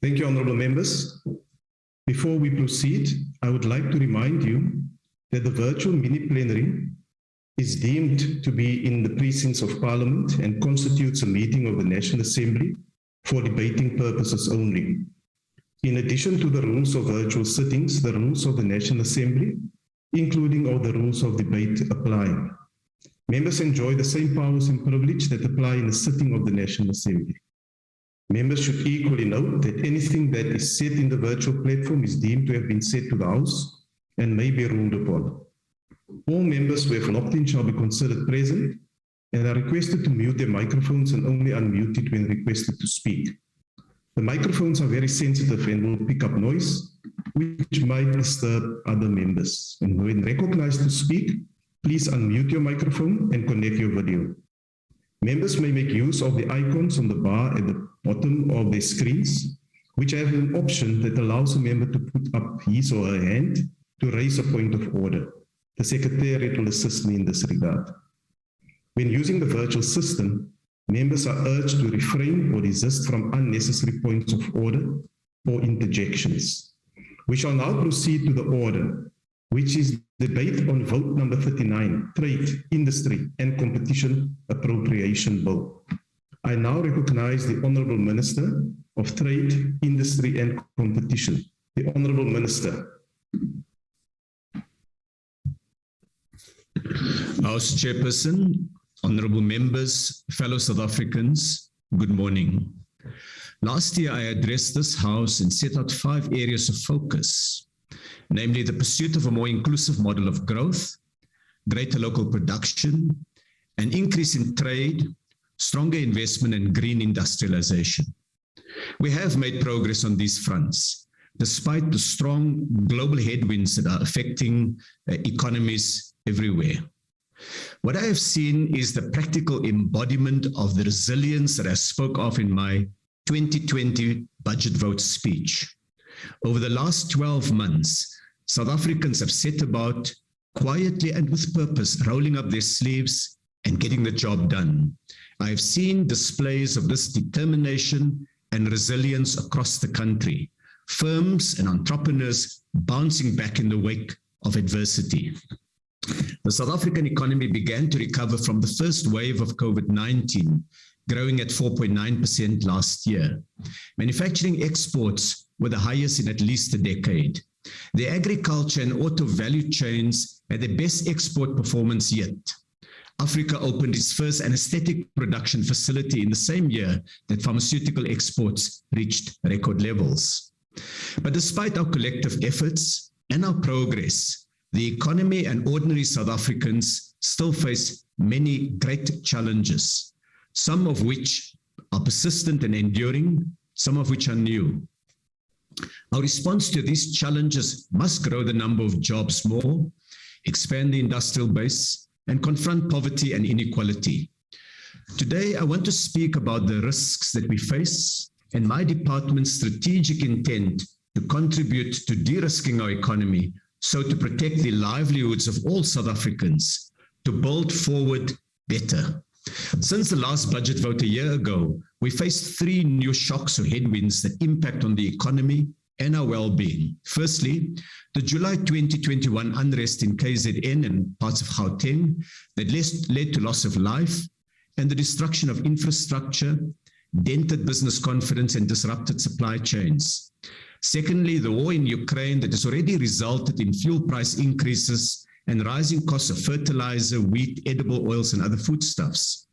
Thank you, honourable members. Before we proceed, I would like to remind you that the virtual mini plenary is deemed to be in the precincts of Parliament and constitutes a meeting of the National Assembly for debating purposes only. In addition to the rules of virtual sittings, the rules of the National Assembly, including all the rules of debate, apply. Members enjoy the same powers and privilege that apply in a sitting of the National Assembly. Members should equally note that anything that is said in the virtual platform is deemed to have been said to the House and may be ruled upon. All members who have logged in shall be considered present and are requested to mute their microphones and only unmute it when requested to speak. The microphones are very sensitive and will pick up noise, which might disturb other members. And when recognized to speak, please unmute your microphone and connect your video. Members may make use of the icons on the bar at the bottom of their screens, which have an option that allows a member to put up his or her hand to raise a point of order. The Secretariat will assist me in this regard. When using the virtual system, members are urged to refrain or desist from unnecessary points of order or interjections. We shall now proceed to the order, which is debate on vote number 39, Trade, Industry and Competition Appropriation Bill. I now recognize the Honourable Minister of Trade, Industry and Competition. The Honourable Minister. House Chairperson, honourable members, fellow South Africans, good morning. Last year, I addressed this House and set out 5 areas of focus, namely the pursuit of a more inclusive model of growth, greater local production, an increase in trade, stronger investment and green industrialization. We have made progress on these fronts, despite the strong global headwinds that are affecting economies everywhere. What I have seen is the practical embodiment of the resilience that I spoke of in my 2020 budget vote speech. Over the last 12 months, South Africans have set about quietly and with purpose, rolling up their sleeves and getting the job done. I have seen displays of this determination and resilience across the country, firms and entrepreneurs bouncing back in the wake of adversity. The South African economy began to recover from the first wave of COVID-19, growing at 4.9% last year. Manufacturing exports were the highest in at least a decade. The agriculture and auto value chains had the best export performance yet. Africa opened its first anesthetic production facility in the same year that pharmaceutical exports reached record levels. But despite our collective efforts and our progress, the economy and ordinary South Africans still face many great challenges, some of which are persistent and enduring, some of which are new. Our response to these challenges must grow the number of jobs more, expand the industrial base, and confront poverty and inequality. Today, I want to speak about the risks that we face and my department's strategic intent to contribute to de-risking our economy, so to protect the livelihoods of all South Africans, to build forward better. Since the last budget vote a year ago, we faced 3 new shocks or headwinds that impact on the economy and our well-being. Firstly, the July 2021 unrest in KZN and parts of Gauteng that led to loss of life and the destruction of infrastructure, dented business confidence and disrupted supply chains. Secondly, the war in Ukraine that has already resulted in fuel price increases and rising costs of fertilizer, wheat, edible oils, and other foodstuffs.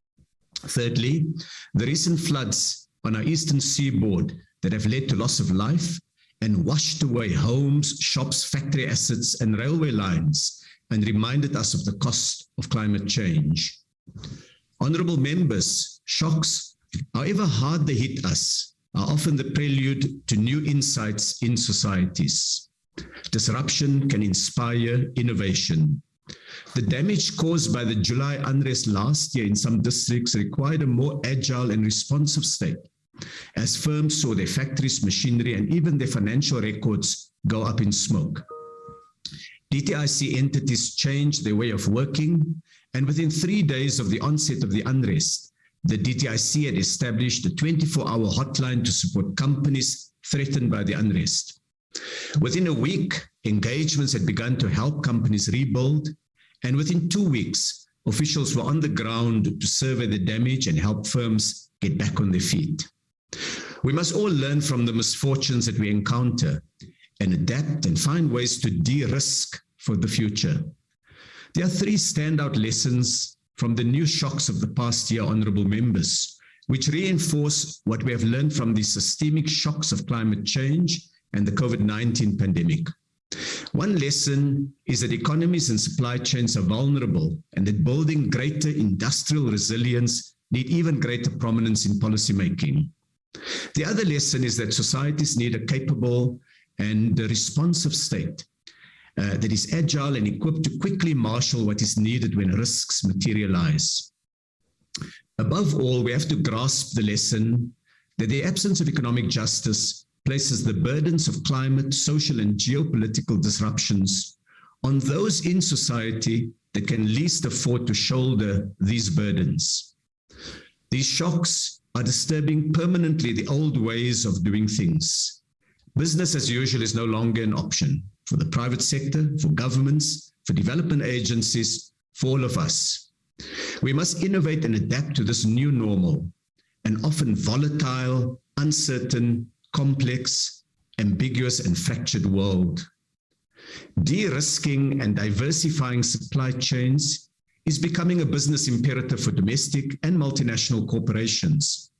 Thirdly, the recent floods on our eastern seaboard that have led to loss of life and washed away homes, shops, factory assets, and railway lines, and reminded us of the cost of climate change. Honourable members, shocks, however hard they hit us, are often the prelude to new insights in societies. Disruption can inspire innovation. The damage caused by the July unrest last year in some districts required a more agile and responsive state, as firms saw their factories, machinery, and even their financial records go up in smoke. DTIC entities changed their way of working, and within 3 days of the onset of the unrest, the DTIC had established a 24-hour hotline to support companies threatened by the unrest. Within a week, engagements had begun to help companies rebuild, and within 2 weeks, officials were on the ground to survey the damage and help firms get back on their feet. We must all learn from the misfortunes that we encounter and adapt and find ways to de-risk for the future. There are 3 standout lessons from the new shocks of the past year, honorable members, which reinforce what we have learned from the systemic shocks of climate change and the COVID-19 pandemic. One lesson is that economies and supply chains are vulnerable and that building greater industrial resilience need even greater prominence in policymaking. The other lesson is that societies need a capable and responsive state that is agile and equipped to quickly marshal what is needed when risks materialize. Above all, we have to grasp the lesson that the absence of economic justice places the burdens of climate, social, and geopolitical disruptions on those in society that can least afford to shoulder these burdens. These shocks are disturbing permanently the old ways of doing things. Business as usual is no longer an option for the private sector, for governments, for development agencies, for all of us. We must innovate and adapt to this new normal, an often volatile, uncertain, complex, ambiguous, and fractured world. De-risking and diversifying supply chains is becoming a business imperative for domestic and multinational corporations.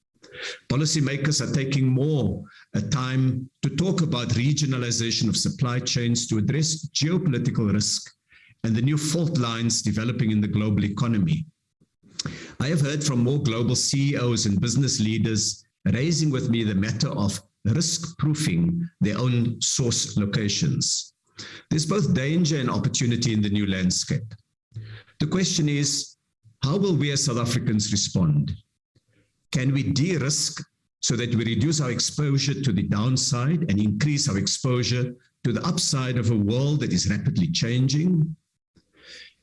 Policymakers are taking more time to talk about regionalization of supply chains to address geopolitical risk and the new fault lines developing in the global economy. I have heard from more global CEOs and business leaders raising with me the matter of risk-proofing their own source locations. There's both danger and opportunity in the new landscape. The question is, how will we as South Africans respond? Can we de-risk so that we reduce our exposure to the downside and increase our exposure to the upside of a world that is rapidly changing?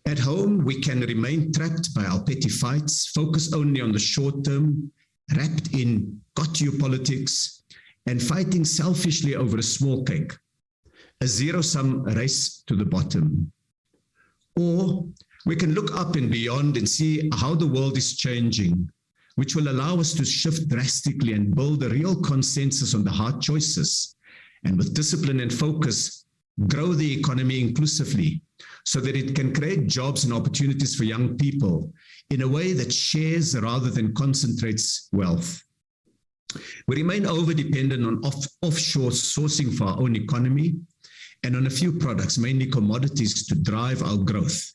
At home, we can remain trapped by our petty fights, focus only on the short term, wrapped in got-you politics, and fighting selfishly over a small cake, a zero-sum race to the bottom. Or we can look up and beyond and see how the world is changing, which will allow us to shift drastically and build a real consensus on the hard choices, and with discipline and focus, grow the economy inclusively so that it can create jobs and opportunities for young people in a way that shares rather than concentrates wealth. We remain over-dependent on offshore sourcing for our own economy and on a few products, mainly commodities, to drive our growth,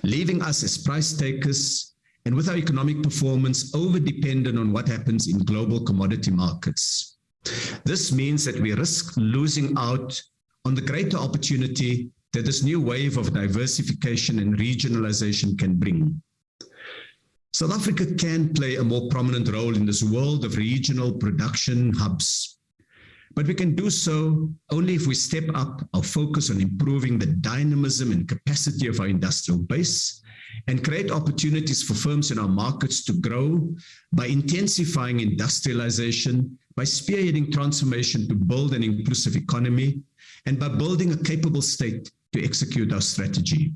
leaving us as price takers and with our economic performance over-dependent on what happens in global commodity markets. This means that we risk losing out on the greater opportunity that this new wave of diversification and regionalization can bring. South Africa can play a more prominent role in this world of regional production hubs, but we can do so only if we step up our focus on improving the dynamism and capacity of our industrial base and create opportunities for firms in our markets to grow by intensifying industrialization, by spearheading transformation to build an inclusive economy, and by building a capable state to execute our strategy.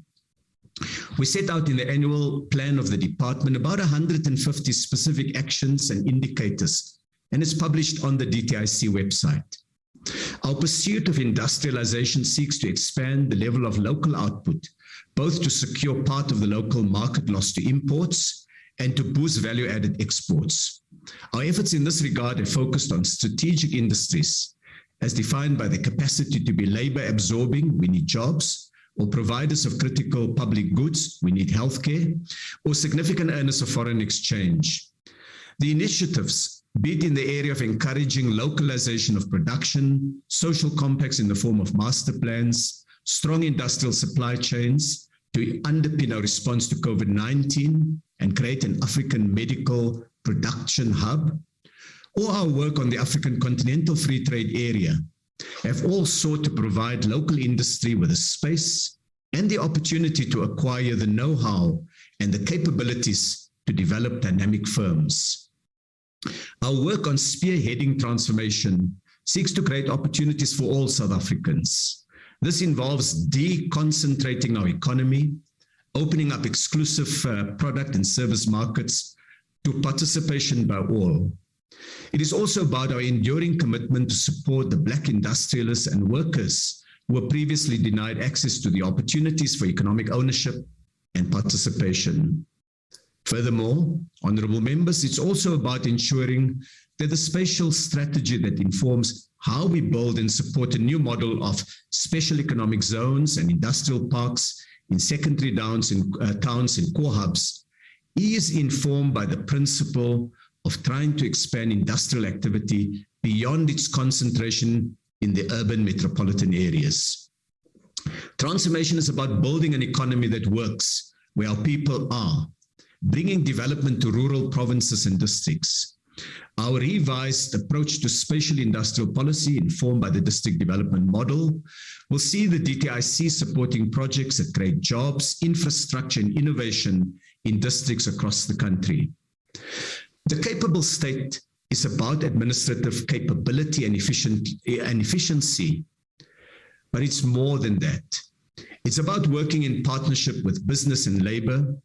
We set out in the annual plan of the department about 150 specific actions and indicators, and it's published on the DTIC website. Our pursuit of industrialization seeks to expand the level of local output, both to secure part of the local market loss to imports and to boost value-added exports. Our efforts in this regard are focused on strategic industries, as defined by the capacity to be labor-absorbing, we need jobs, or providers of critical public goods, we need healthcare, or significant earners of foreign exchange. The initiatives, be it in the area of encouraging localization of production, social compacts in the form of master plans, strong industrial supply chains to underpin our response to COVID-19 and create an African medical production hub, or our work on the African Continental Free Trade Area, have all sought to provide local industry with a space and the opportunity to acquire the know-how and the capabilities to develop dynamic firms. Our work on spearheading transformation seeks to create opportunities for all South Africans. This involves deconcentrating our economy, opening up exclusive product and service markets to participation by all. It is also about our enduring commitment to support the Black industrialists and workers who were previously denied access to the opportunities for economic ownership and participation. Furthermore, honorable members, it's also about ensuring that the spatial strategy that informs how we build and support a new model of special economic zones and industrial parks in secondary towns and core hubs is informed by the principle of trying to expand industrial activity beyond its concentration in the urban metropolitan areas. Transformation is about building an economy that works where our people are, bringing development to rural provinces and districts. Our revised approach to spatial industrial policy, informed by the district development model, will see the DTIC supporting projects that create jobs, infrastructure, and innovation in districts across the country. The capable state is about administrative capability and efficiency, but it's more than that. It's about working in partnership with business and labor,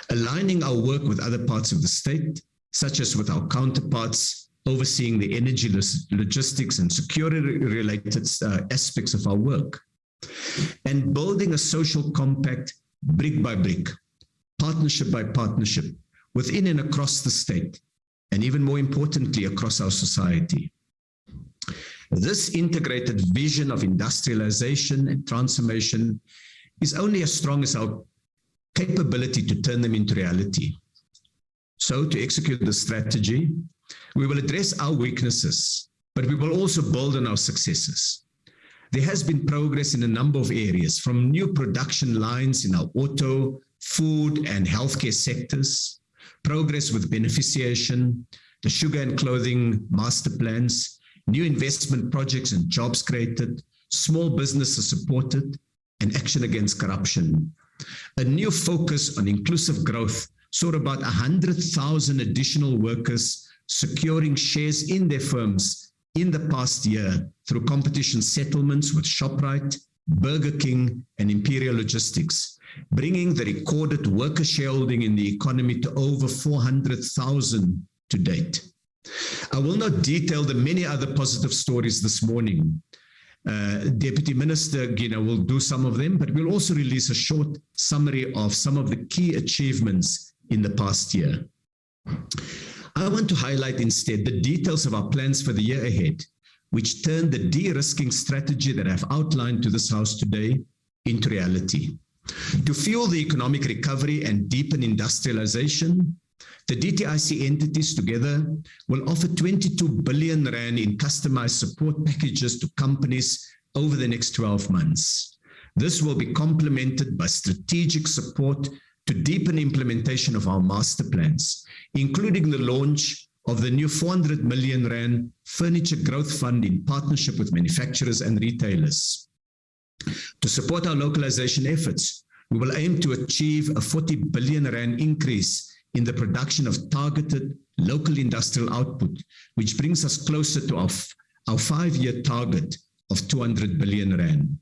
aligning our work with other parts of the state, such as with our counterparts overseeing the energy logistics and security-related aspects of our work, and building a social compact brick by brick, partnership by partnership, within and across the state, and even more importantly, across our society. This integrated vision of industrialization and transformation is only as strong as our capability to turn them into reality. So, to execute the strategy, we will address our weaknesses, but we will also build on our successes. There has been progress in a number of areas, from new production lines in our auto, food, and healthcare sectors, progress with beneficiation, the sugar and clothing master plans, new investment projects and jobs created, small businesses supported, and action against corruption. A new focus on inclusive growth saw about 100,000 additional workers securing shares in their firms in the past year through competition settlements with ShopRite, Burger King, and Imperial Logistics, bringing the recorded worker shareholding in the economy to over 400,000 to date. I will not detail the many other positive stories this morning. Deputy Minister Gina will do some of them, but we'll also release a short summary of some of the key achievements in the past year. I want to highlight instead the details of our plans for the year ahead, which turn the de-risking strategy that I've outlined to this House today into reality. To fuel the economic recovery and deepen industrialization, the DTIC entities together will offer 22 billion rand in customized support packages to companies over the next 12 months. This will be complemented by strategic support to deepen implementation of our master plans, including the launch of the new 400 million rand Furniture Growth Fund in partnership with manufacturers and retailers. To support our localization efforts, we will aim to achieve a 40 billion rand increase in the production of targeted local industrial output, which brings us closer to our 5-year target of 200 billion rand.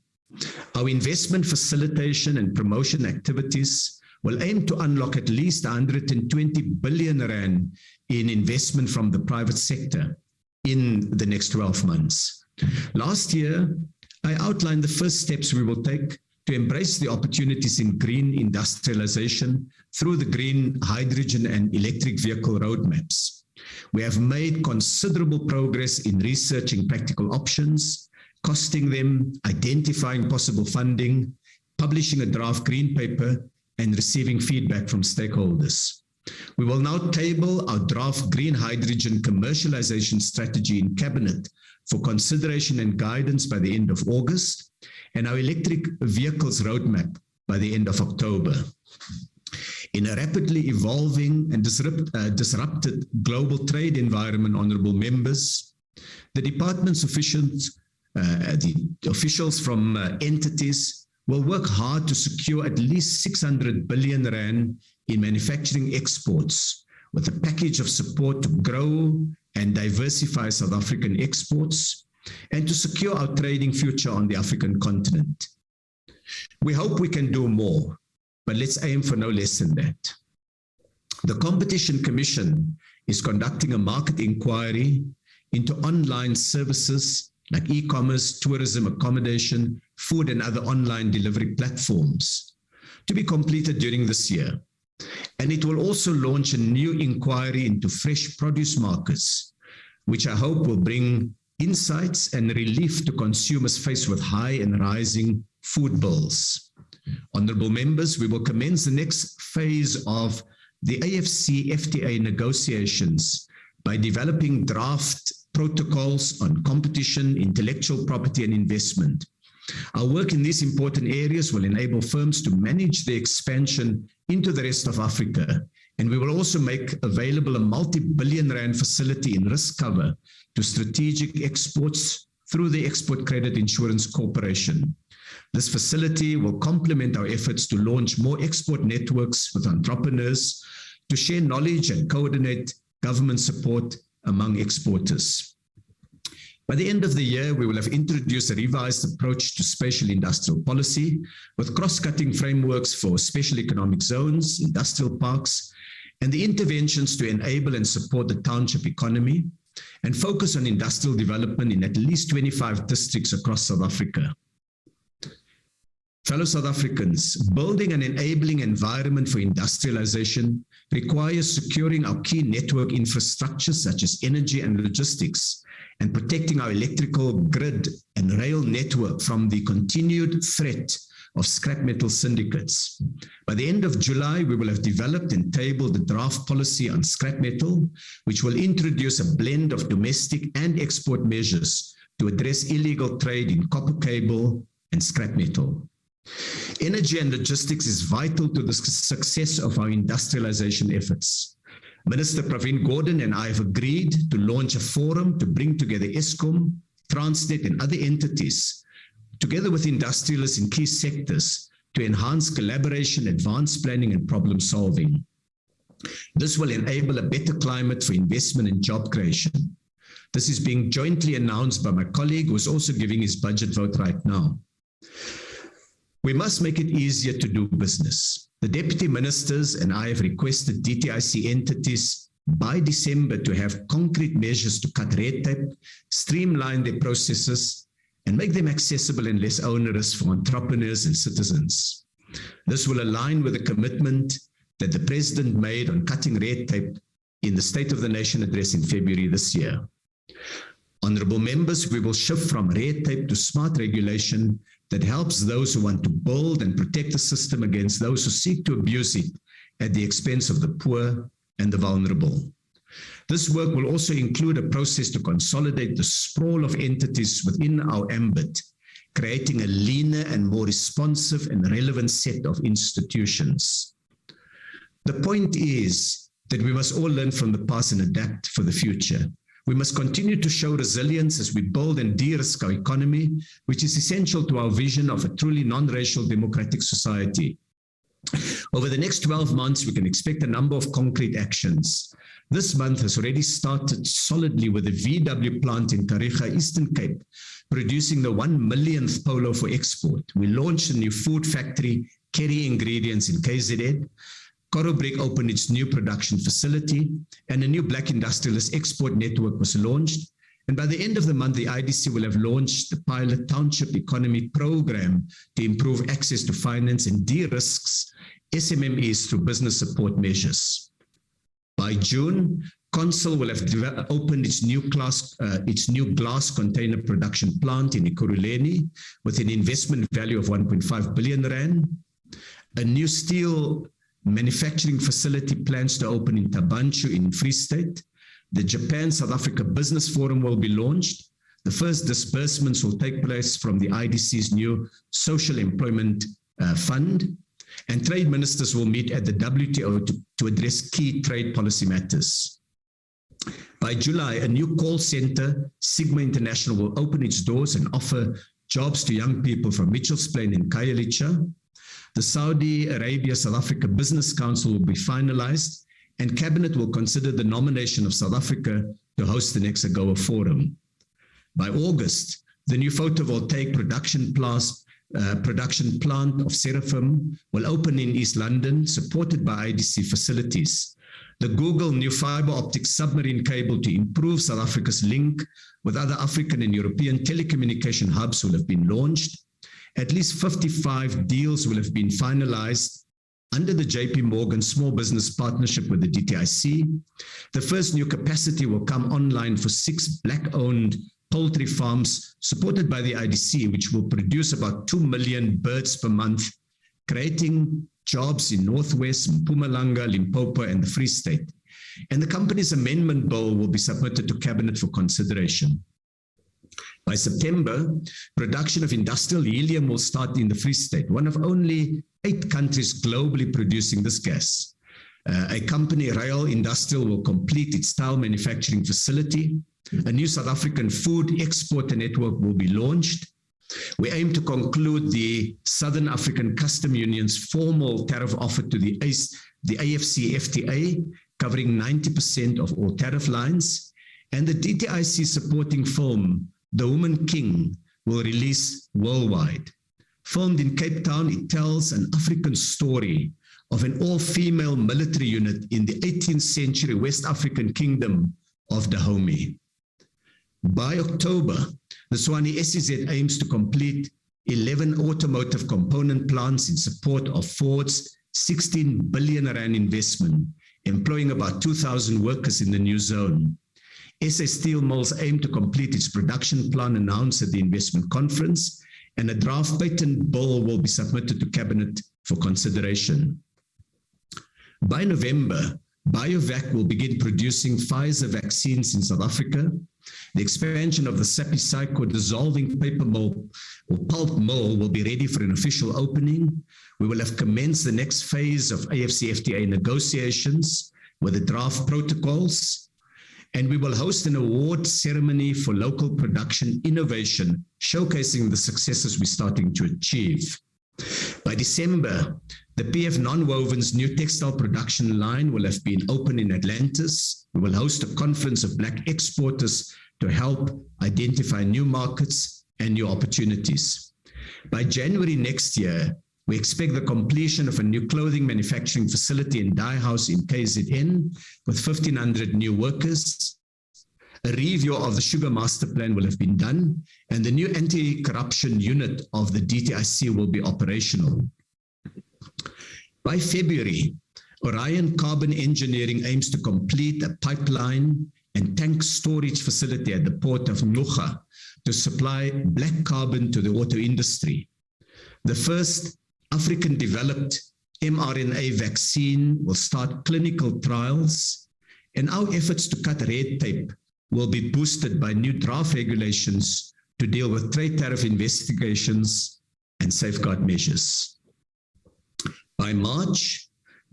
Our investment facilitation and promotion activities will aim to unlock at least 120 billion rand in investment from the private sector in the next 12 months. Last year, I outlined the first steps we will take to embrace the opportunities in green industrialization through the green hydrogen and electric vehicle roadmaps. We have made considerable progress in researching practical options, costing them, identifying possible funding, publishing a draft green paper, and receiving feedback from stakeholders. We will now table our draft green hydrogen commercialization strategy in Cabinet for consideration and guidance by the end of August, and our electric vehicles roadmap by the end of October. In a rapidly evolving and disrupted global trade environment, honorable members, the department's officials, from entities will work hard to secure at least 600 billion rand in manufacturing exports, with a package of support to grow and diversify South African exports, and to secure our trading future on the African continent. We hope we can do more, but let's aim for no less than that. The Competition Commission is conducting a market inquiry into online services like e-commerce, tourism, accommodation, food, and other online delivery platforms to be completed during this year. And it will also launch a new inquiry into fresh produce markets, which I hope will bring insights and relief to consumers faced with high and rising food bills. Honourable members, we will commence the next phase of the AFC-FTA negotiations by developing draft protocols on competition, intellectual property, and investment. Our work in these important areas will enable firms to manage their expansion into the rest of Africa, and we will also make available a multi-billion rand facility in risk cover to strategic exports through the Export Credit Insurance Corporation. This facility will complement our efforts to launch more export networks with entrepreneurs, to share knowledge and coordinate government support among exporters. By the end of the year, we will have introduced a revised approach to spatial industrial policy with cross-cutting frameworks for special economic zones, industrial parks, and the interventions to enable and support the township economy, and focus on industrial development in at least 25 districts across South Africa. Fellow South Africans, building an enabling environment for industrialization requires securing our key network infrastructure such as energy and logistics, and protecting our electrical grid and rail network from the continued threat of scrap metal syndicates. By the end of July, we will have developed and tabled the draft policy on scrap metal, which will introduce a blend of domestic and export measures to address illegal trade in copper cable and scrap metal. Energy and logistics is vital to the success of our industrialization efforts. Minister Pravin Gordhan and I have agreed to launch a forum to bring together Eskom, Transnet, and other entities, together with industrialists in key sectors, to enhance collaboration, advanced planning, and problem solving. This will enable a better climate for investment and job creation. This is being jointly announced by my colleague, who is also giving his budget vote right now. We must make it easier to do business. The deputy ministers and I have requested DTIC entities by December to have concrete measures to cut red tape, streamline their processes, and make them accessible and less onerous for entrepreneurs and citizens. This will align with the commitment that the President made on cutting red tape in the State of the Nation address in February this year. Honourable members, we will shift from red tape to smart regulation that helps those who want to build and protect the system against those who seek to abuse it at the expense of the poor and the vulnerable. This work will also include a process to consolidate the sprawl of entities within our ambit, creating a leaner and more responsive and relevant set of institutions. The point is that we must all learn from the past and adapt for the future. We must continue to show resilience as we build and de-risk our economy, which is essential to our vision of a truly non-racial democratic society. Over the next 12 months, we can expect a number of concrete actions. This month has already started solidly with the VW plant in Kariga, Eastern Cape, producing the 1 millionth polo for export. We launched a new food factory, Kerry Ingredients in KZN. Corobrik opened its new production facility, and a new black industrialist export network was launched. And by the end of the month, the IDC will have launched the pilot township economy program to improve access to finance and de-risks SMMEs through business support measures. By June, Consul will have opened its new glass container production plant in Ekurhuleni with an investment value of 1.5 billion rand. A new steel manufacturing facility plans to open in Tabanchu in Free State. The Japan-South Africa Business Forum will be launched. The first disbursements will take place from the IDC's new Social Employment Fund, and trade ministers will meet at the WTO to address key trade policy matters. By July, a new call center, Sigma International, will open its doors and offer jobs to young people from Mitchells Plain and Khayelitsha. The Saudi Arabia-South Africa Business Council will be finalized, and Cabinet will consider the nomination of South Africa to host the next AGOA Forum. By August, the new photovoltaic production plant of Seraphim will open in East London, supported by IDC facilities. The Google new fiber optic submarine cable to improve South Africa's link with other African and European telecommunication hubs will have been launched. At least 55 deals will have been finalized under the JP Morgan Small Business Partnership with the DTIC. The first new capacity will come online for 6 Black-owned poultry farms supported by the IDC, which will produce about 2 million birds per month, creating jobs in Northwest, Mpumalanga, Limpopo, and the Free State. And the company's amendment bill will be submitted to Cabinet for consideration. By September, production of industrial helium will start in the Free State, one of only 8 countries globally producing this gas. A company, Rail Industrial, will complete its tile manufacturing facility. A new South African food exporter network will be launched. We aim to conclude the Southern African Custom Union's formal tariff offer to the AFC FTA, covering 90% of all tariff lines. And the DTIC supporting film, The Woman King, will release worldwide. Filmed in Cape Town, it tells an African story of an all-female military unit in the 18th century West African kingdom of Dahomey. By October, the Tshwane SEZ aims to complete 11 automotive component plants in support of Ford's 16 billion rand investment, employing about 2,000 workers in the new zone. SA Steel Mills aim to complete its production plan announced at the investment conference, and a draft patent bill will be submitted to Cabinet for consideration. By November, BioVac will begin producing Pfizer vaccines in South Africa. The expansion of the Sapicyco dissolving paper mill or pulp mill will be ready for an official opening. We will have commenced the next phase of AFC-FTA negotiations with the draft protocols, and we will host an award ceremony for local production innovation, showcasing the successes we're starting to achieve. By December, the PF Nonwoven's new textile production line will have been open in Atlantis. We will host a conference of Black exporters to help identify new markets and new opportunities. By January next year, we expect the completion of a new clothing manufacturing facility and dye house in KZN with 1,500 new workers. A review of the Sugar Master Plan will have been done, and the new anti-corruption unit of the DTIC will be operational. By February, Orion Carbon Engineering aims to complete a pipeline and tank storage facility at the port of Ngqura to supply black carbon to the auto industry. The first African-developed mRNA vaccine will start clinical trials, and our efforts to cut red tape will be boosted by new draft regulations to deal with trade tariff investigations and safeguard measures. By March,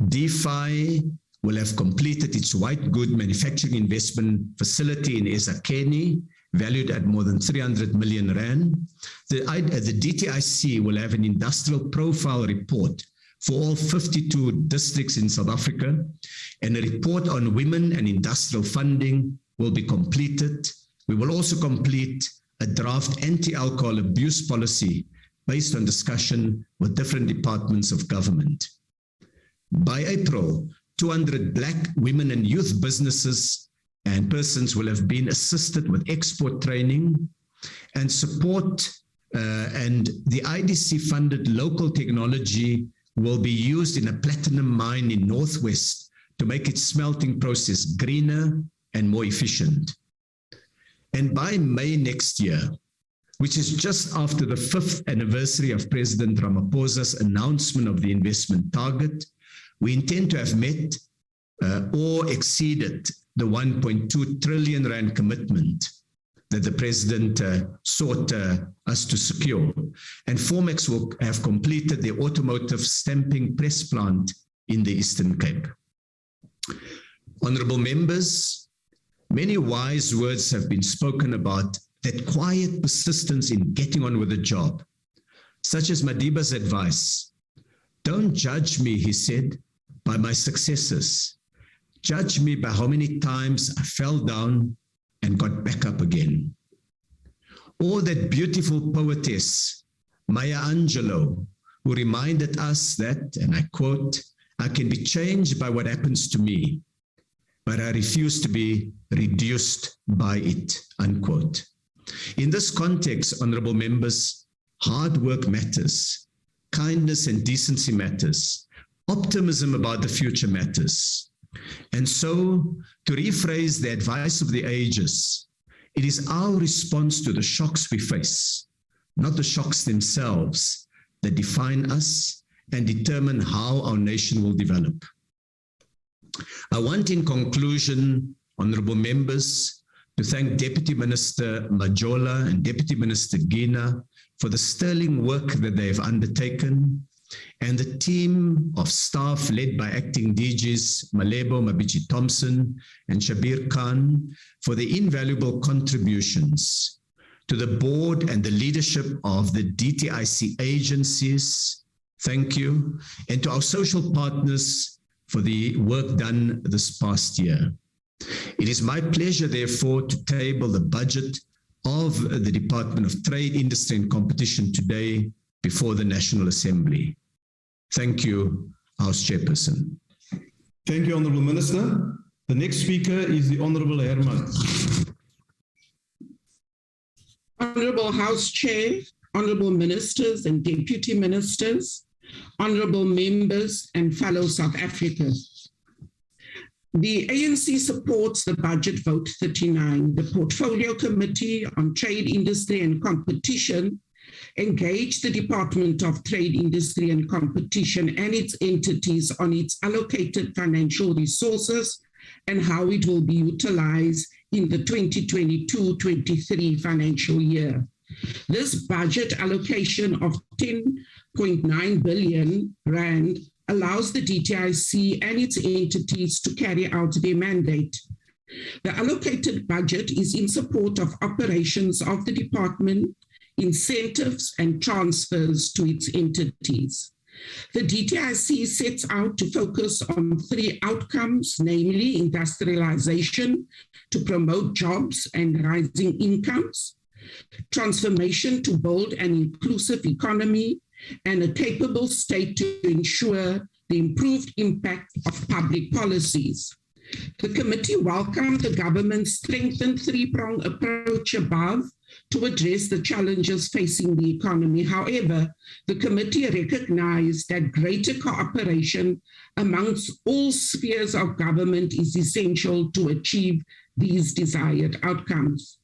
DeFi will have completed its white good manufacturing investment facility in eZakheni, valued at more than 300 million rand. The DTIC will have an industrial profile report for all 52 districts in South Africa, and a report on women and industrial funding will be completed. We will also complete a draft anti-alcohol abuse policy based on discussion with different departments of government. By April, 200 Black women and youth businesses and persons will have been assisted with export training and support, and the IDC-funded local technology will be used in a platinum mine in Northwest to make its smelting process greener and more efficient. And by May next year, which is just after the 5th anniversary of President Ramaphosa's announcement of the investment target, we intend to have met or exceeded the 1.2 trillion rand commitment that the President sought us to secure. And Formex will have completed the automotive stamping press plant in the Eastern Cape. Honorable members, many wise words have been spoken about that quiet persistence in getting on with the job, such as Madiba's advice. Don't judge me, he said, by my successes. Judge me by how many times I fell down and got back up again. or that beautiful poetess, Maya Angelou, who reminded us that, and I quote, "I can be changed by what happens to me, but I refuse to be reduced by it," unquote. In this context, honorable members, hard work matters, kindness and decency matters, optimism about the future matters. And so, to rephrase the advice of the ages, it is our response to the shocks we face, not the shocks themselves, that define us and determine how our nation will develop. I want, in conclusion, honorable members, to thank Deputy Minister Majola and Deputy Minister Gina for the sterling work that they have undertaken, and the team of staff led by Acting DGs Malebo Mabichi Thompson and Shabir Khan for the invaluable contributions to the board and the leadership of the DTIC agencies. Thank you. And to our social partners for the work done this past year. It is my pleasure, therefore, to table the budget of the Department of Trade, Industry and Competition today before the National Assembly. Thank you, House Chairperson. Thank you, Honourable Minister. The next speaker is the Honourable Herman. Honourable House Chair, Honourable Ministers and Deputy Ministers, Honourable Members and fellow South Africans. The ANC supports the Budget Vote 39. The Portfolio Committee on Trade, Industry and Competition engaged the Department of Trade, Industry and Competition and its entities on its allocated financial resources and how it will be utilized in the 2022-23 financial year. This budget allocation of 10.9 billion rand allows the DTIC and its entities to carry out their mandate. The allocated budget is in support of operations of the department, incentives and transfers to its entities. The DTIC sets out to focus on 3 outcomes, namely industrialization to promote jobs and rising incomes, transformation to build an inclusive economy, and a capable state to ensure the improved impact of public policies. The committee welcomed the government's strengthened 3-pronged approach above to address the challenges facing the economy. However, the committee recognized that greater cooperation amongst all spheres of government is essential to achieve these desired outcomes.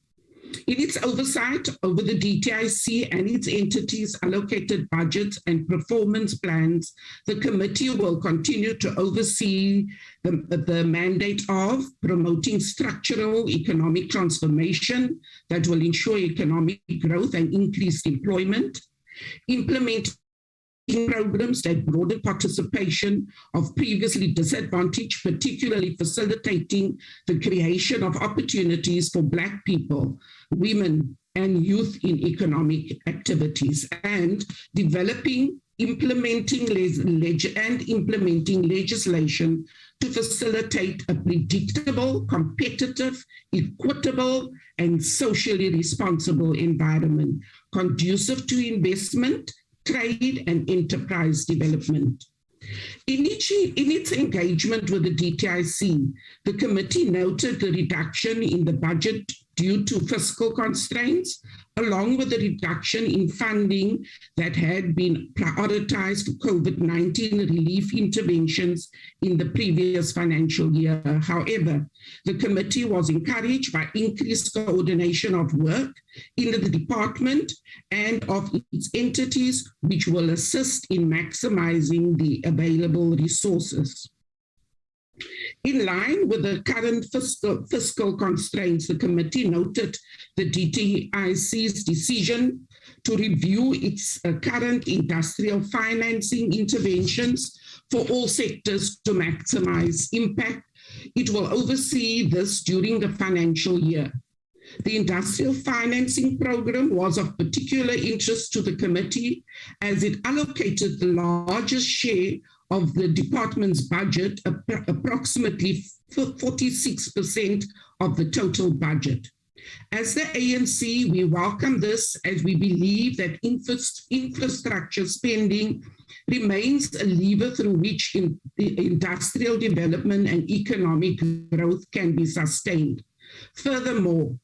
In its oversight over the DTIC and its entities' allocated budgets and performance plans, the committee will continue to oversee the mandate of promoting structural economic transformation that will ensure economic growth and increased employment, implementing programs that broaden participation of previously disadvantaged, particularly facilitating the creation of opportunities for Black people, women, and youth in economic activities, and developing, implementing legislation to facilitate a predictable, competitive, equitable, and socially responsible environment conducive to investment, trade and enterprise development. In its engagement with the DTIC, the committee noted the reduction in the budget due to fiscal constraints, along with the reduction in funding that had been prioritized for COVID-19 relief interventions in the previous financial year. However, the committee was encouraged by increased coordination of work in the department and of its entities, which will assist in maximizing the available resources. In line with the current fiscal constraints, the committee noted the DTIC's decision to review its current industrial financing interventions for all sectors to maximize impact. It will oversee this during the financial year. The industrial financing program was of particular interest to the committee as it allocated the largest share of the department's budget, approximately 46% of the total budget. As the ANC, we welcome this as we believe that infrastructure spending remains a lever through which industrial development and economic growth can be sustained. Furthermore,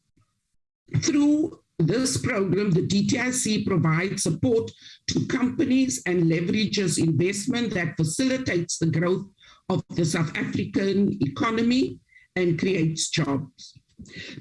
through this program, the DTIC provides support to companies and leverages investment that facilitates the growth of the South African economy and creates jobs.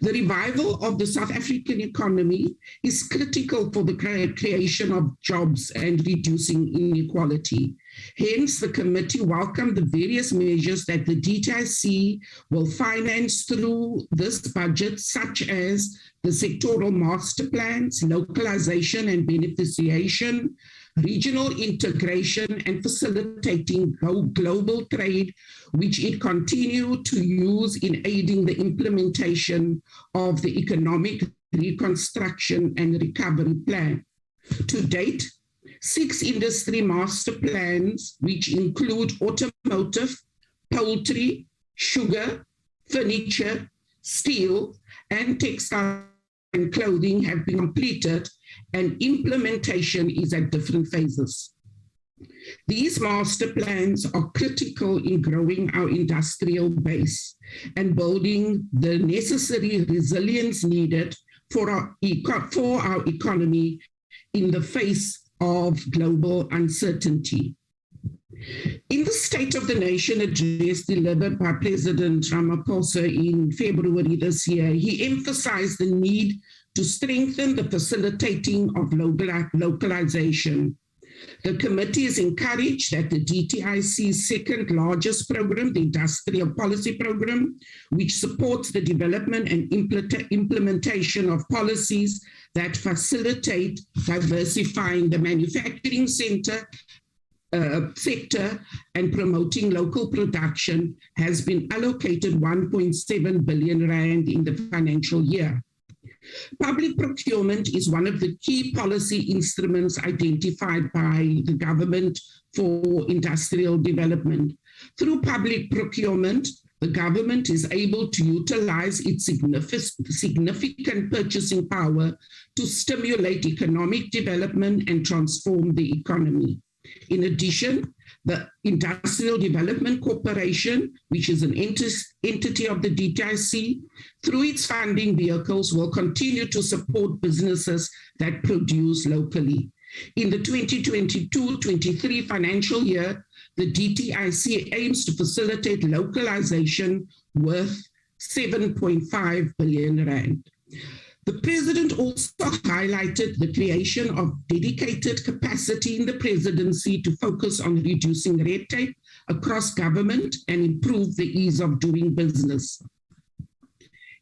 The revival of the South African economy is critical for the creation of jobs and reducing inequality. Hence, the committee welcomed the various measures that the DTIC will finance through this budget, such as the sectoral master plans, localization and beneficiation, regional integration, and facilitating global trade, which it continued to use in aiding the implementation of the economic reconstruction and recovery plan. To date, 6 industry master plans, which include automotive, poultry, sugar, furniture, steel, and textile and clothing have been completed, and implementation is at different phases. These master plans are critical in growing our industrial base and building the necessary resilience needed for our economy in the face of global uncertainty. In the State of the Nation address delivered by President Ramaphosa in February this year, he emphasized the need to strengthen the facilitating of localization. The committee is encouraged that the DTIC's second largest program, the Industrial Policy Program, which supports the development and implementation of policies that facilitate diversifying the manufacturing sector and promoting local production, has been allocated 1.7 billion rand in the financial year. Public procurement is one of the key policy instruments identified by the government for industrial development. Through public procurement, the government is able to utilize its significant purchasing power to stimulate economic development and transform the economy. In addition, the Industrial Development Corporation, which is an entity of the DTIC, through its funding vehicles, will continue to support businesses that produce locally. In the 2022-23 financial year, the DTIC aims to facilitate localization worth 7.5 billion rand. The President also highlighted the creation of dedicated capacity in the presidency to focus on reducing red tape across government and improve the ease of doing business.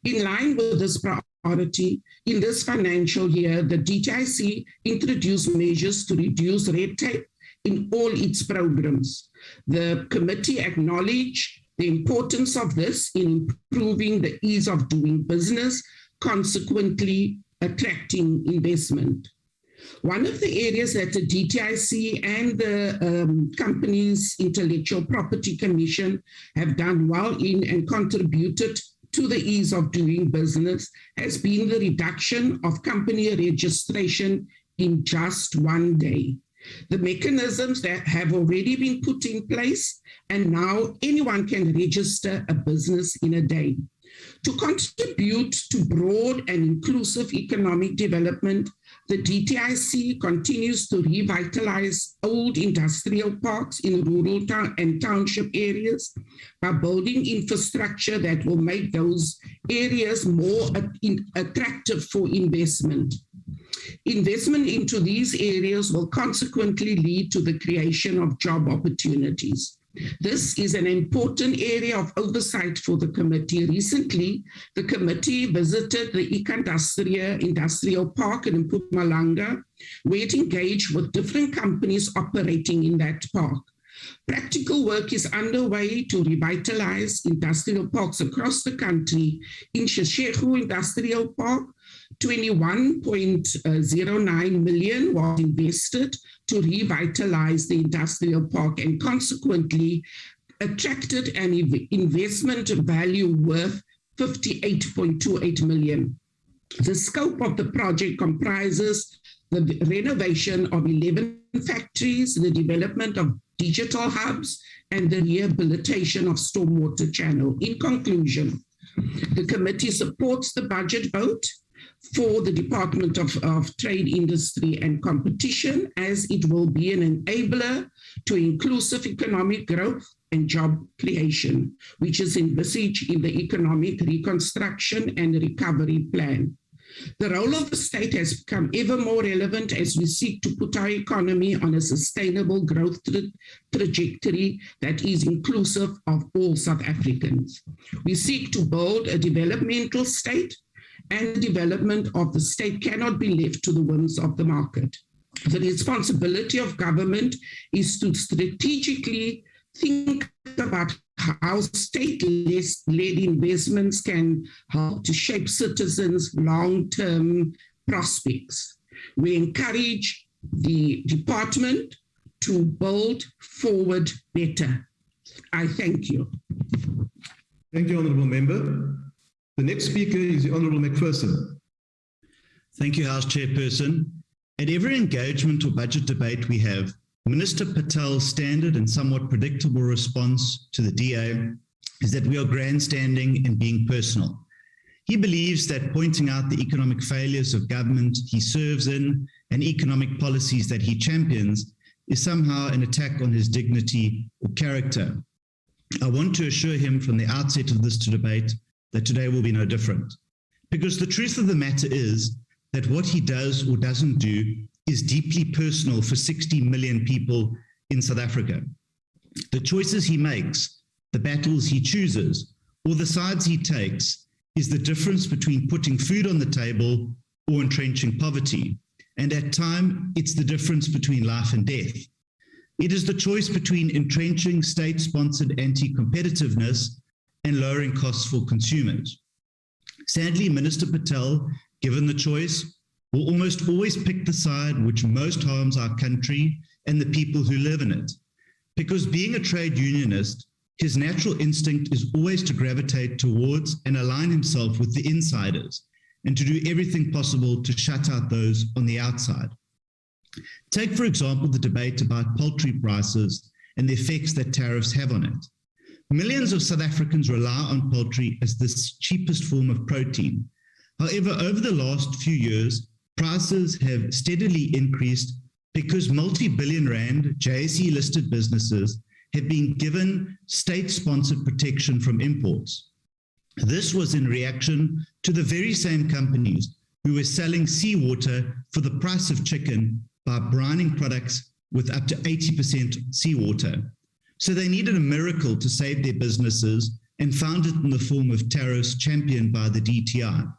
In line with this priority, in this financial year, the DTIC introduced measures to reduce red tape in all its programs. The committee acknowledged the importance of this in improving the ease of doing business, consequently attracting investment. One of the areas that the DTIC and the Companies Intellectual Property Commission have done well in and contributed to the ease of doing business has been the reduction of company registration in just one day. The mechanisms that have already been put in place, and now anyone can register a business in a day. To contribute to broad and inclusive economic development, the DTIC continues to revitalize old industrial parks in rural and township areas by building infrastructure that will make those areas more attractive for investment. Investment into these areas will consequently lead to the creation of job opportunities. This is an important area of oversight for the committee. Recently, the committee visited the Ikandastria Industrial Park in Mpumalanga, where it engaged with different companies operating in that park. Practical work is underway to revitalize industrial parks across the country. In Sheshego Industrial Park, 21.09 million was invested to revitalize the industrial park and consequently attracted an investment value worth 58.28 million. The scope of the project comprises the renovation of 11 factories, the development of digital hubs, and the rehabilitation of stormwater channel. In conclusion, the committee supports the budget vote for the Department of Trade, Industry and Competition, as it will be an enabler to inclusive economic growth and job creation, which is envisaged in the Economic Reconstruction and Recovery Plan. The role of the state has become ever more relevant as we seek to put our economy on a sustainable growth trajectory that is inclusive of all South Africans. We seek to build a developmental state, and the development of the state cannot be left to the whims of the market. The responsibility of government is to strategically think about how state-led investments can help to shape citizens' long-term prospects. We encourage the department to build forward better. I thank you. Thank you, Honourable Member. The next speaker is the Honourable McPherson. Thank you, House Chairperson. At every engagement or budget debate we have, Minister Patel's standard and somewhat predictable response to the DA is that we are grandstanding and being personal. He believes that pointing out the economic failures of government he serves in and economic policies that he champions is somehow an attack on his dignity or character. I want to assure him from the outset of this debate that today will be no different. Because the truth of the matter is that what he does or doesn't do is deeply personal for 60 million people in South Africa. The choices he makes, the battles he chooses, or the sides he takes is the difference between putting food on the table or entrenching poverty. And at times, it's the difference between life and death. It is the choice between entrenching state-sponsored anti-competitiveness and lowering costs for consumers. Sadly, Minister Patel, given the choice, will almost always pick the side which most harms our country and the people who live in it. Because being a trade unionist, his natural instinct is always to gravitate towards and align himself with the insiders and to do everything possible to shut out those on the outside. Take, for example, the debate about poultry prices and the effects that tariffs have on it. Millions of South Africans rely on poultry as the cheapest form of protein. However, over the last few years, prices have steadily increased because multi-billion rand JSE-listed businesses have been given state-sponsored protection from imports. This was in reaction to the very same companies who were selling seawater for the price of chicken by brining products with up to 80% seawater. So they needed a miracle to save their businesses and found it in the form of tariffs championed by the DTI.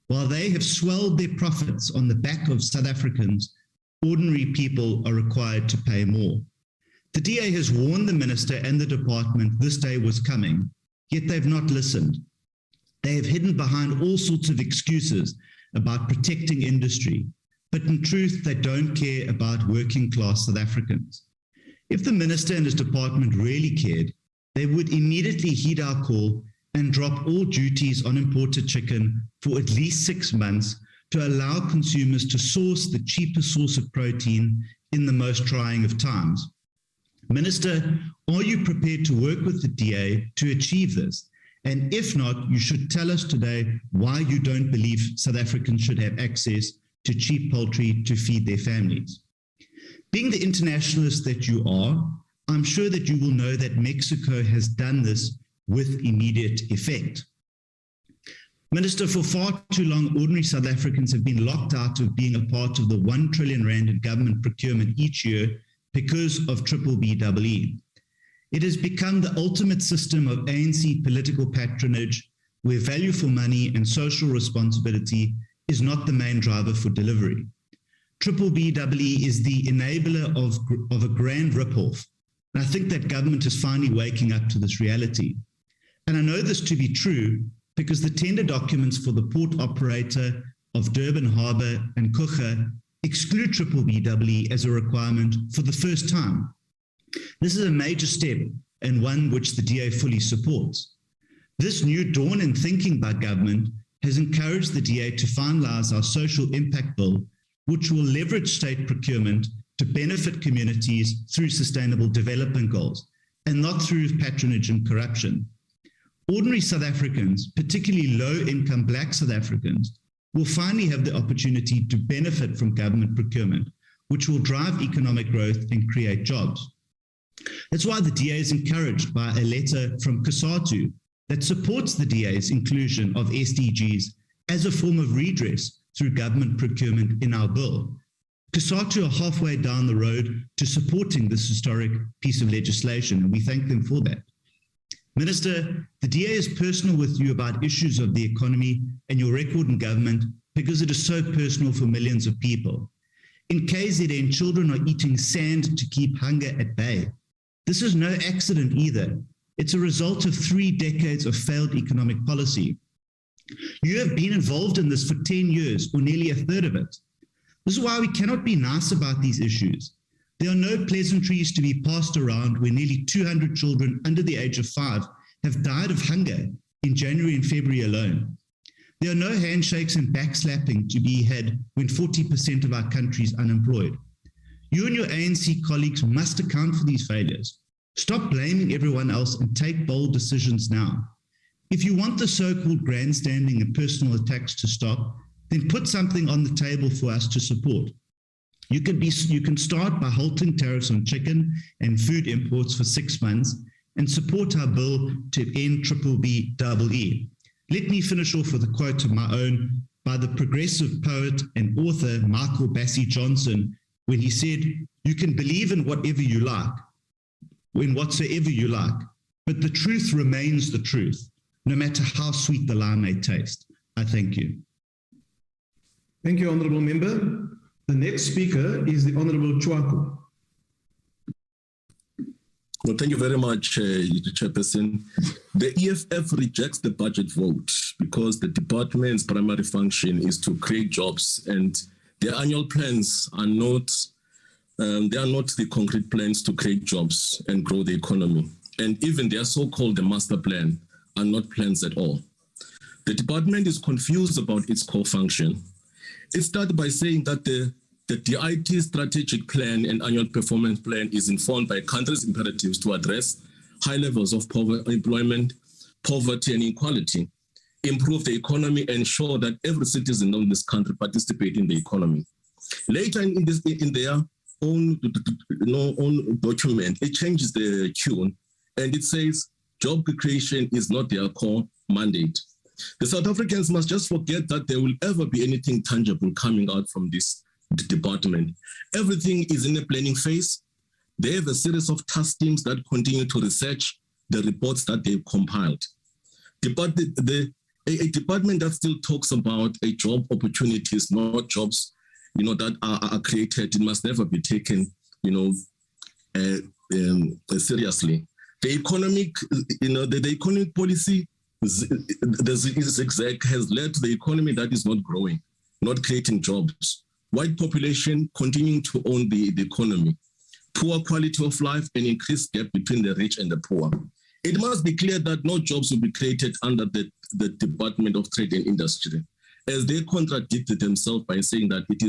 While they have swelled their profits on the back of South Africans, ordinary people are required to pay more. The DA has warned the minister and the department this day was coming, yet they've not listened. They have hidden behind all sorts of excuses about protecting industry, but in truth, they don't care about working class South Africans. If the minister and his department really cared, they would immediately heed our call and drop all duties on imported chicken for at least 6 months to allow consumers to source the cheapest source of protein in the most trying of times. Minister, are you prepared to work with the DA to achieve this? And if not, you should tell us today why you don't believe South Africans should have access to cheap poultry to feed their families. Being the internationalist that you are, I'm sure that you will know that Mexico has done this with immediate effect. Minister, for far too long, ordinary South Africans have been locked out of being a part of the 1 trillion rand in government procurement each year because of BBBEE. It has become the ultimate system of ANC political patronage, where value for money and social responsibility is not the main driver for delivery. BBBEE is the enabler of a grand ripoff. And I think that government is finally waking up to this reality. And I know this to be true because the tender documents for the port operator of Durban Harbour and Coega exclude BBBEE as a requirement for the first time. This is a major step and one which the DA fully supports. This new dawn in thinking by government has encouraged the DA to finalise our social impact bill, which will leverage state procurement to benefit communities through sustainable development goals and not through patronage and corruption. Ordinary South Africans, particularly low-income Black South Africans, will finally have the opportunity to benefit from government procurement, which will drive economic growth and create jobs. That's why the DA is encouraged by a letter from COSATU that supports the DA's inclusion of SDGs as a form of redress through government procurement in our bill. COSATU are halfway down the road to supporting this historic piece of legislation, and we thank them for that. Minister, the DA is personal with you about issues of the economy and your record in government because it is so personal for millions of people. In KZN, children are eating sand to keep hunger at bay. This is no accident either. It's a result of 3 decades of failed economic policy. You have been involved in this for 10 years, or nearly a third of it. This is why we cannot be nice about these issues. There are no pleasantries to be passed around where nearly 200 children under the age of 5 have died of hunger in January and February alone. There are no handshakes and backslapping to be had when 40% of our country is unemployed. You and your ANC colleagues must account for these failures. Stop blaming everyone else and take bold decisions now. If you want the so-called grandstanding and personal attacks to stop, then put something on the table for us to support. You can start by halting tariffs on chicken and food imports for 6 months and support our bill to end BBBEE. Let me finish off with a quote of my own by the progressive poet and author Michael Bassey Johnson, when he said, "You can believe in whatever you like, in whatsoever you like, but the truth remains the truth, no matter how sweet the lie may taste." I thank you. Thank you, Honourable Member. The next speaker is the Honourable Chwaku. Well, thank you very much, Chairperson. The EFF rejects the budget vote because the department's primary function is to create jobs, and their annual plans are not the concrete plans to create jobs and grow the economy. And even their so-called master plan are not plans at all. The department is confused about its core function. It started by saying that the DIT strategic plan and annual performance plan is informed by country's imperatives to address high levels of employment, poverty, and inequality, improve the economy, and ensure that every citizen in this country participates in the economy. Later in their own document, it changes the tune and it says job creation is not their core mandate. The South Africans must just forget that there will ever be anything tangible coming out from this department. Everything is in a planning phase. They have a series of task teams that continue to research the reports that they've compiled. A department that still talks about a job opportunities, not jobs, that are created, it must never be taken, seriously. The economic, the economic policy, the zigzag has led to the economy that is not growing, not creating jobs. White population continuing to own the economy, poor quality of life, and increased gap between the rich and the poor. It must be clear that no jobs will be created under the Department of Trade and Industry, as they contradicted themselves by saying that it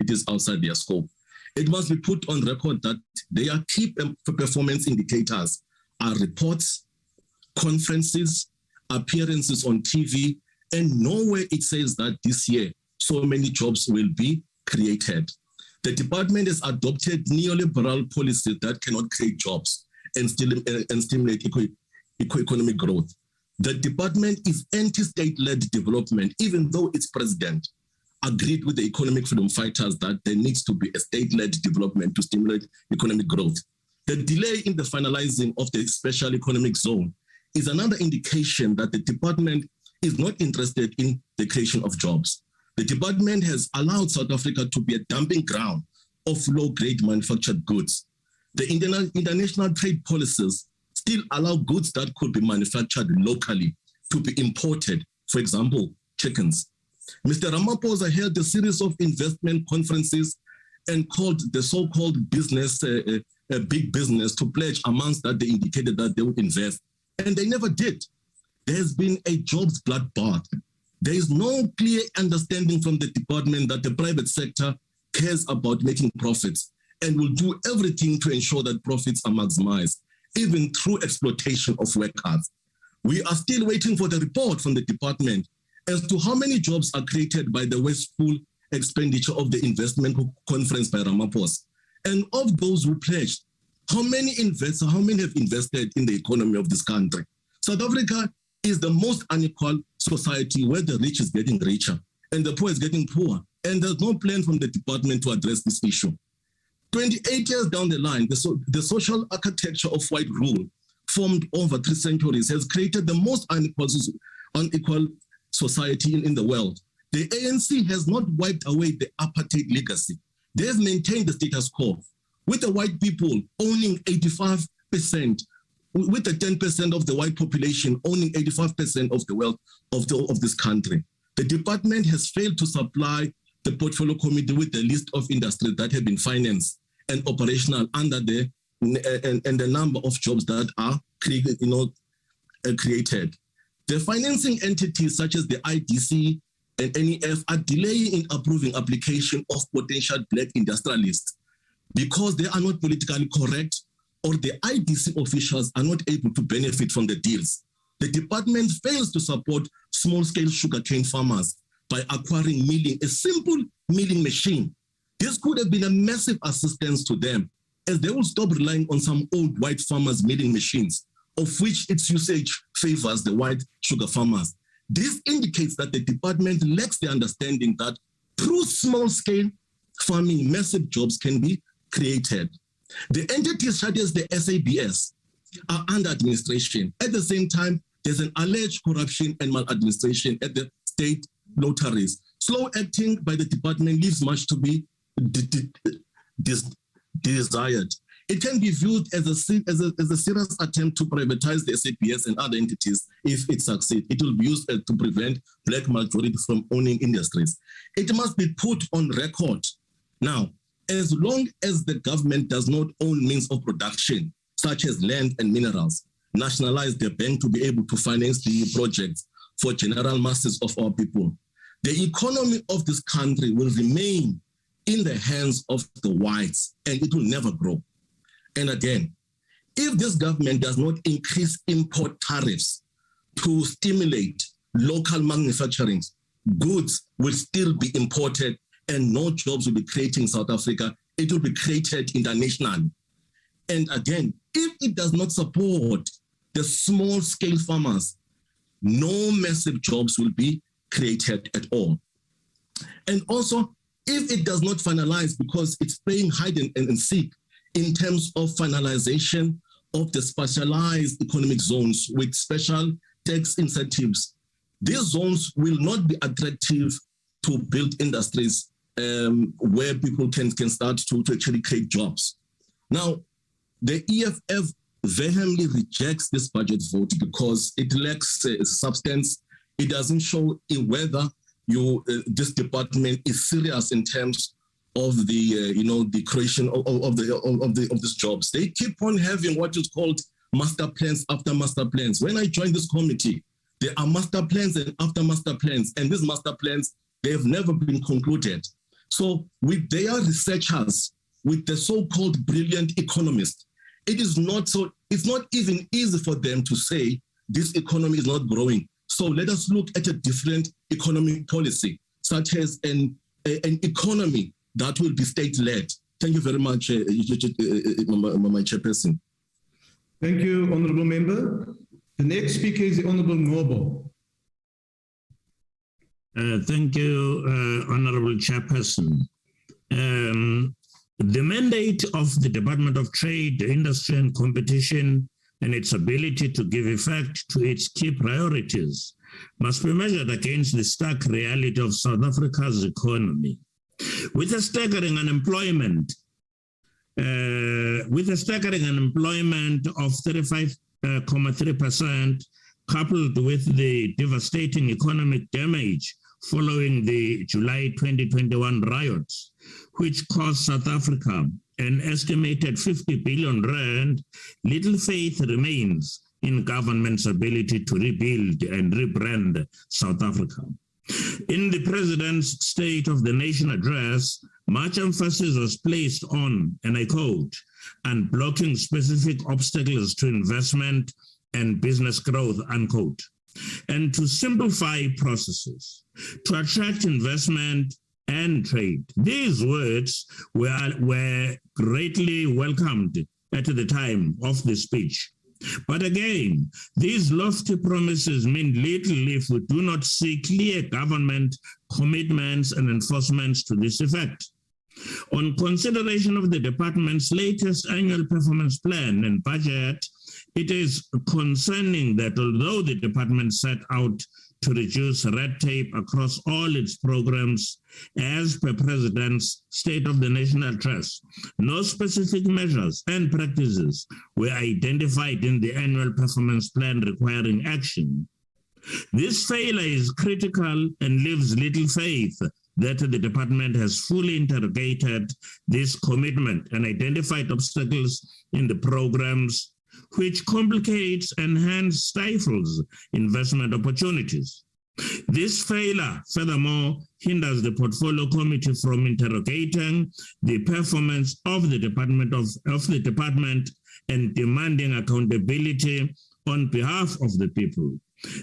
is outside their scope. It must be put on record that their key performance indicators are reports, conferences, appearances on TV, and nowhere it says that this year so many jobs will be created. The department has adopted neoliberal policies that cannot create jobs and stimulate economic growth. The department is anti-state-led development, even though its president agreed with the economic freedom fighters that there needs to be a state-led development to stimulate economic growth. The delay in the finalizing of the special economic zone is another indication that the department is not interested in the creation of jobs. The department has allowed South Africa to be a dumping ground of low-grade manufactured goods. The international trade policies still allow goods that could be manufactured locally to be imported, for example, chickens. Mr. Ramaphosa held a series of investment conferences and called the so-called business, big business, to pledge amounts that they indicated that they would invest. And they never did. There has been a jobs bloodbath. There is no clear understanding from the department that the private sector cares about making profits and will do everything to ensure that profits are maximized, even through exploitation of workers. We are still waiting for the report from the department as to how many jobs are created by the wasteful expenditure of the investment conference by Ramaphosa. And of those who pledged, how many have invested in the economy of this country? South Africa is the most unequal society where the rich is getting richer and the poor is getting poor. And there's no plan from the department to address this issue. 28 years down the line, the social architecture of white rule formed over 3 centuries has created the most unequal society in the world. The ANC has not wiped away the apartheid legacy. They have maintained the status quo, with the white people owning 85%, with the 10% of the white population owning 85% of the wealth of this country. The department has failed to supply the portfolio committee with the list of industries that have been financed and operational under the and the number of jobs that are created. The financing entities such as the IDC and NEF are delaying in approving application of potential black industrialists because they are not politically correct, or the IDC officials are not able to benefit from the deals. The department fails to support small-scale sugarcane farmers by acquiring a simple milling machine. This could have been a massive assistance to them, as they will stop relying on some old white farmers' milling machines, of which its usage favors the white sugar farmers. This indicates that the department lacks the understanding that through small-scale farming, massive jobs can be created. The entities such as the SABS are under administration. At the same time, there's an alleged corruption and maladministration at the state lotteries. Slow acting by the department leaves much to be desired. It can be viewed as a serious attempt to privatize the SAPS and other entities. If it succeeds, it will be used to prevent black majority from owning industries. It must be put on record. Now, as long as the government does not own means of production, such as land and minerals, nationalize the bank to be able to finance the projects for general masses of our people, the economy of this country will remain in the hands of the whites, and it will never grow. And again, if this government does not increase import tariffs to stimulate local manufacturing, goods will still be imported and no jobs will be created in South Africa. It will be created internationally. And again, if it does not support the small-scale farmers, no massive jobs will be created at all. And also, if it does not finalize, because it's playing hide and seek in terms of finalization of the specialized economic zones with special tax incentives, these zones will not be attractive to build industries where people can start to actually create jobs. Now, the EFF vehemently rejects this budget vote because it lacks substance. It doesn't show whether this department is serious in terms of the creation of these jobs. They keep on having what is called master plans after master plans. When I joined this committee, there are master plans and after master plans, and these master plans, they have never been concluded. So with their researchers, with the so-called brilliant economists, it's not even easy for them to say this economy is not growing. So let us look at a different economic policy, such as an economy that will be state-led. Thank you very much, my chairperson. Thank you, Honourable Member. The next speaker is the Honourable Noble. Thank you, Honourable Chairperson. The mandate of the Department of Trade, Industry and Competition and its ability to give effect to its key priorities must be measured against the stark reality of South Africa's economy. With a staggering unemployment of 35.3%, coupled with the devastating economic damage following the July 2021 riots, which cost South Africa an estimated 50 billion rand, little faith remains in government's ability to rebuild and rebrand South Africa. In the President's State of the Nation address, much emphasis was placed on, and I quote, unblocking specific obstacles to investment and business growth, unquote, and to simplify processes, to attract investment and trade. These words were greatly welcomed at the time of the speech. But again, these lofty promises mean little if we do not see clear government commitments and enforcements to this effect. On consideration of the department's latest annual performance plan and budget, it is concerning that although the department set out to reduce red tape across all its programs as per President's State of the Nation address, no specific measures and practices were identified in the annual performance plan requiring action. This failure is critical and leaves little faith that the department has fully interrogated this commitment and identified obstacles in the programs which complicates and hence stifles investment opportunities. This failure, furthermore, hinders the portfolio committee from interrogating the performance of the department and demanding accountability on behalf of the people.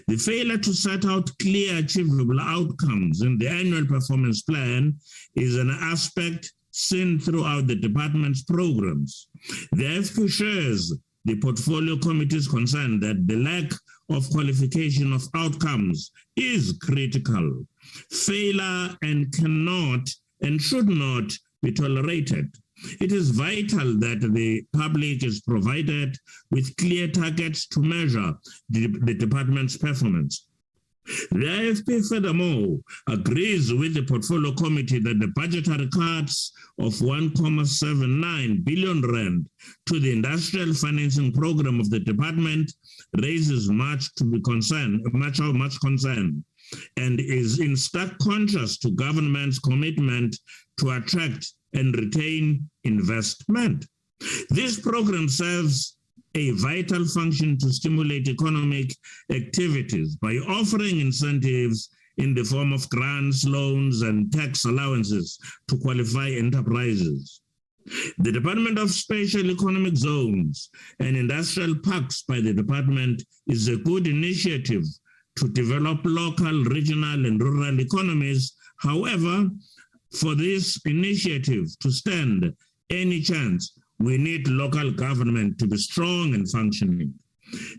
The failure to set out clear, achievable outcomes in the annual performance plan is an aspect seen throughout the department's programs. The FP shares the portfolio committee's concern that the lack of qualification of outcomes is critical. Failure and cannot and should not be tolerated. It is vital that the public is provided with clear targets to measure the department's performance. The IFP furthermore agrees with the portfolio committee that the budgetary cuts of 1.79 billion rand to the industrial financing program of the department raises much concern, and is in stark contrast to government's commitment to attract and retain investment. This program serves a vital function to stimulate economic activities by offering incentives in the form of grants, loans, and tax allowances to qualify enterprises. The Department of Special Economic Zones and Industrial Parks by the department is a good initiative to develop local, regional, and rural economies. However, for this initiative to stand any chance, we need local government to be strong and functioning.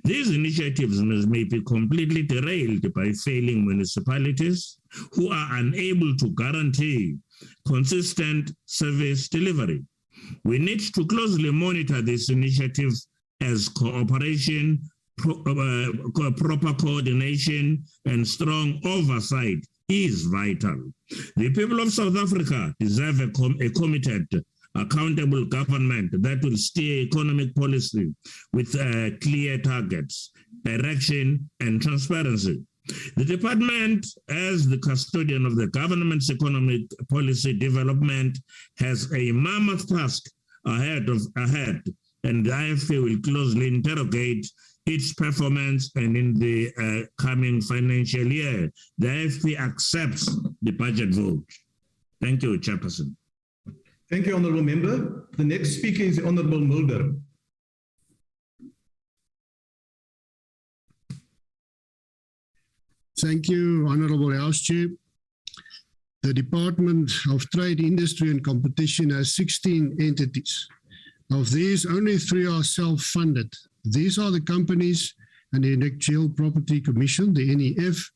These initiatives may be completely derailed by failing municipalities who are unable to guarantee consistent service delivery. We need to closely monitor this initiative as cooperation, proper coordination, and strong oversight is vital. The people of South Africa deserve a committed, accountable government that will steer economic policy with clear targets, direction, and transparency. The department, as the custodian of the government's economic policy development, has a mammoth task ahead, and the IFA will closely interrogate its performance, and in the coming financial year, the IFP accepts the budget vote. Thank you, Chairperson. Thank you, Honourable Member. The next speaker is Honourable Mulder. Thank you, Honourable House Chair. The Department of Trade, Industry and Competition has 16 entities. Of these, only 3 are self-funded. These are the Companies and the Intellectual Property Commission, the NEF,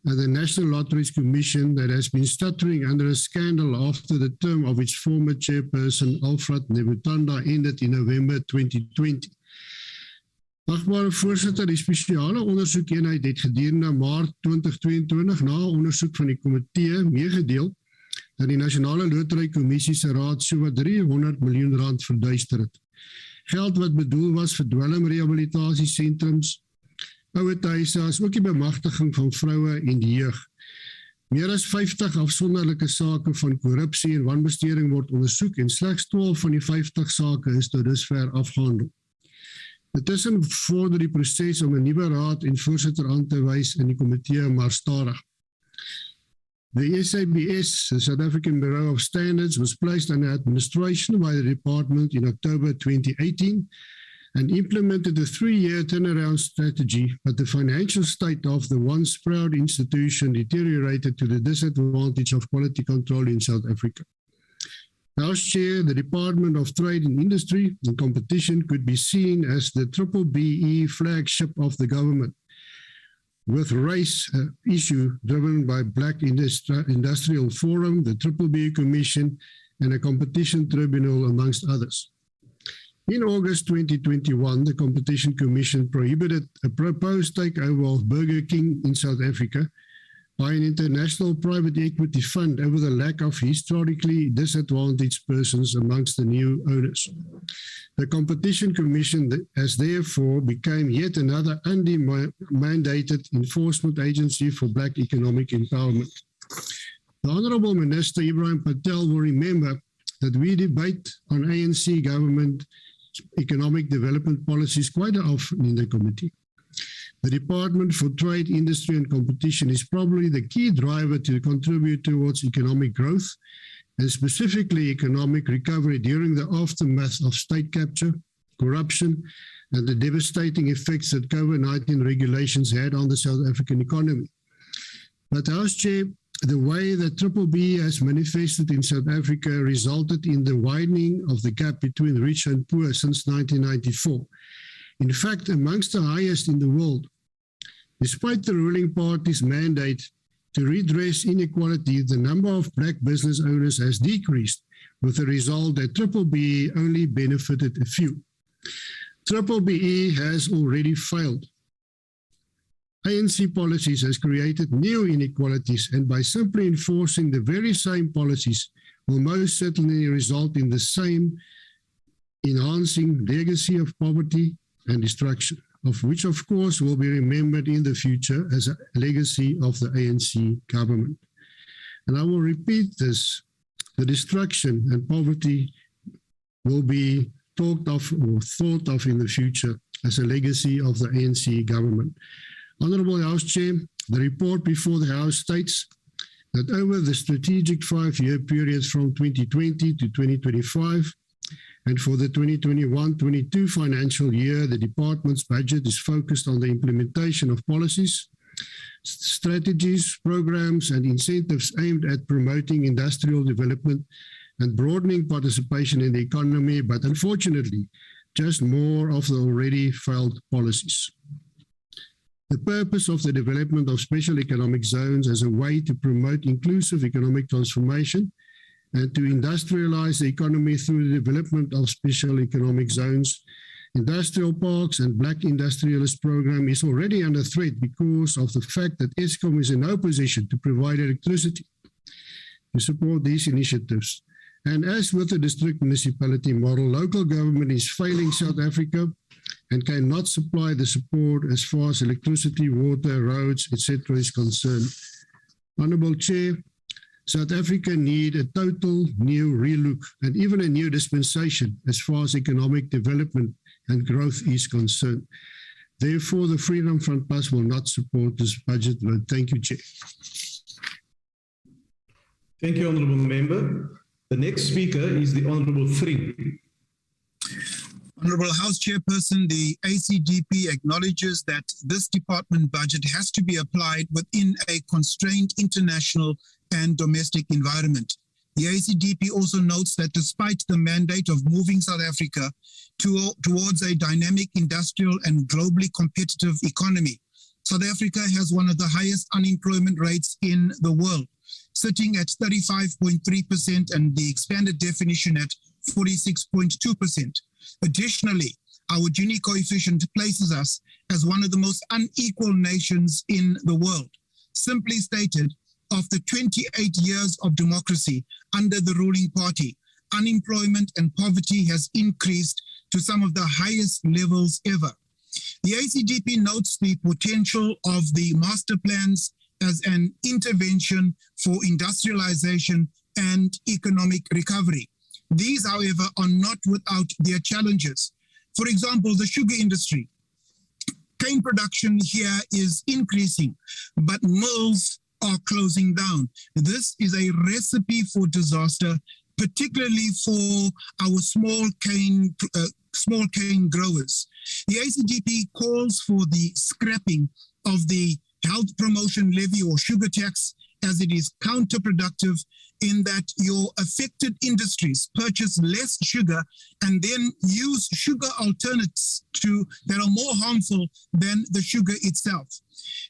and the National Lotteries Commission that has been stuttering under a scandal after the term of its former chairperson, Alfred Nebutanda, ended in November 2020. Agbare voorsitter, die spesiale ondersoekeenheid het gedurende Maart 2022 na ondersoek van die komitee meegedeel dat die Nasionale Lotery Kommissie se raad sowat R300 miljoen verduister het. Geld wat bedoel was vir dwelmrehabilitasiesentrums, ouerhuise, as ook die bemagtiging van vroue en die jeug. Meer as 50 afsonderlike sake van korrupsie en wanbesteding word ondersoek en slegs 12 van die 50 sake is tot dusver afgehandel. Intussen vorder die proses om 'n nuwe raad en voorsitter aan te wys in die komitee maar stadig. The SABS, the South African Bureau of Standards, was placed under administration by the department in October 2018 and implemented a 3-year turnaround strategy, but the financial state of the once proud institution deteriorated to the disadvantage of quality control in South Africa. House Chair, the Department of Trade and Industry and Competition could be seen as the BBBE flagship of the government, with race issue driven by Black Industrial Forum, the BBBE Commission, and a competition tribunal, amongst others. In August 2021, the Competition Commission prohibited a proposed takeover of Burger King in South Africa by an international private equity fund over the lack of historically disadvantaged persons amongst the new owners. The Competition Commission has therefore become yet another unmandated enforcement agency for Black economic empowerment. The Honourable Minister Ibrahim Patel will remember that we debate on ANC government economic development policies quite often in the committee. The Department for Trade, Industry and Competition is probably the key driver to contribute towards economic growth and specifically economic recovery during the aftermath of state capture, corruption, and the devastating effects that COVID-19 regulations had on the South African economy. But House Chair, the way that BBBE has manifested in South Africa resulted in the widening of the gap between rich and poor since 1994. In fact, amongst the highest in the world. Despite the ruling party's mandate to redress inequality, the number of Black business owners has decreased, with the result that BBBE only benefited a few. BBBE has already failed. ANC policies has created new inequalities, and by simply enforcing the very same policies will most certainly result in the same enhancing legacy of poverty and destruction, of which of course will be remembered in the future as a legacy of the ANC government. And I will repeat this, the destruction and poverty will be talked of or thought of in the future as a legacy of the ANC government. Honourable House Chair, the report before the House states that over the strategic 5-year period from 2020 to 2025, and for the 2021-22 financial year, the department's budget is focused on the implementation of policies, strategies, programs, and incentives aimed at promoting industrial development and broadening participation in the economy, but unfortunately, just more of the already failed policies. The purpose of the development of special economic zones as a way to promote inclusive economic transformation and to industrialize the economy through the development of special economic zones, industrial parks and Black industrialist program is already under threat because of the fact that Eskom is in no position to provide electricity to support these initiatives. And as with the district municipality model, local government is failing South Africa and cannot supply the support as far as electricity, water, roads, etc. is concerned. Honourable Chair, South Africa need a total new relook and even a new dispensation as far as economic development and growth is concerned. Therefore, the Freedom Front Plus will not support this budget vote. Thank you, Chair. Thank you, Honourable Member. The next speaker is the Honourable Three. Honourable House Chairperson, the ACDP acknowledges that this department budget has to be applied within a constrained international and domestic environment. The ACDP also notes that despite the mandate of moving South Africa towards a dynamic industrial and globally competitive economy, South Africa has one of the highest unemployment rates in the world, sitting at 35.3% and the expanded definition at 46.2%. Additionally, our Gini coefficient places us as one of the most unequal nations in the world. Simply stated, after 28 years of democracy under the ruling party, unemployment and poverty has increased to some of the highest levels ever. The ACDP notes the potential of the master plans as an intervention for industrialization and economic recovery. These, however, are not without their challenges. For example, the sugar industry. Cane production here is increasing, but mills are closing down. This is a recipe for disaster, particularly for our small cane growers. The ACGP calls for the scrapping of the health promotion levy or sugar tax, as it is counterproductive in that your affected industries purchase less sugar and then use sugar alternatives that are more harmful than the sugar itself.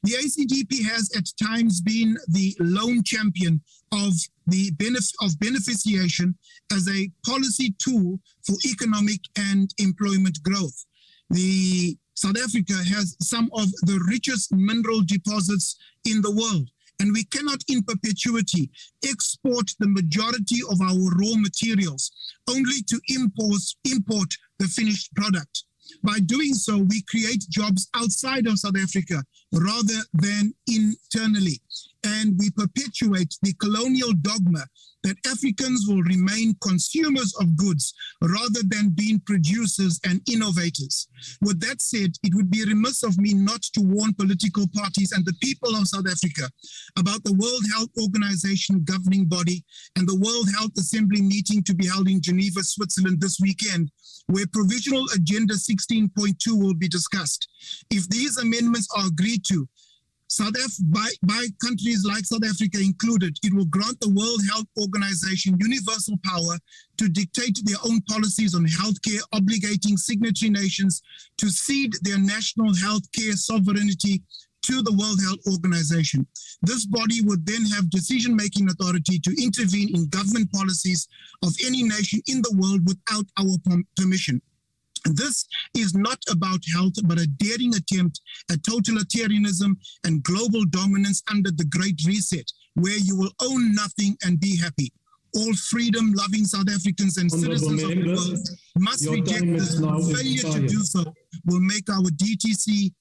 The ACGP has at times been the lone champion of beneficiation as a policy tool for economic and employment growth. South Africa has some of the richest mineral deposits in the world, and we cannot in perpetuity export the majority of our raw materials only to import the finished product. By doing so, we create jobs outside of South Africa rather than internally. And we perpetuate the colonial dogma that Africans will remain consumers of goods rather than being producers and innovators. With that said, it would be remiss of me not to warn political parties and the people of South Africa about the World Health Organization governing body and the World Health Assembly meeting to be held in Geneva, Switzerland this weekend, where Provisional Agenda 16.2 will be discussed. If these amendments are agreed to, by countries like South Africa included, it will grant the World Health Organization universal power to dictate their own policies on healthcare, obligating signatory nations to cede their national healthcare sovereignty to the World Health Organization. This body would then have decision-making authority to intervene in government policies of any nation in the world without our permission. This is not about health, but a daring attempt at totalitarianism and global dominance under the Great Reset, where you will own nothing and be happy. All freedom-loving South Africans and citizens of the world must reject this. Failure to do so will make our DTC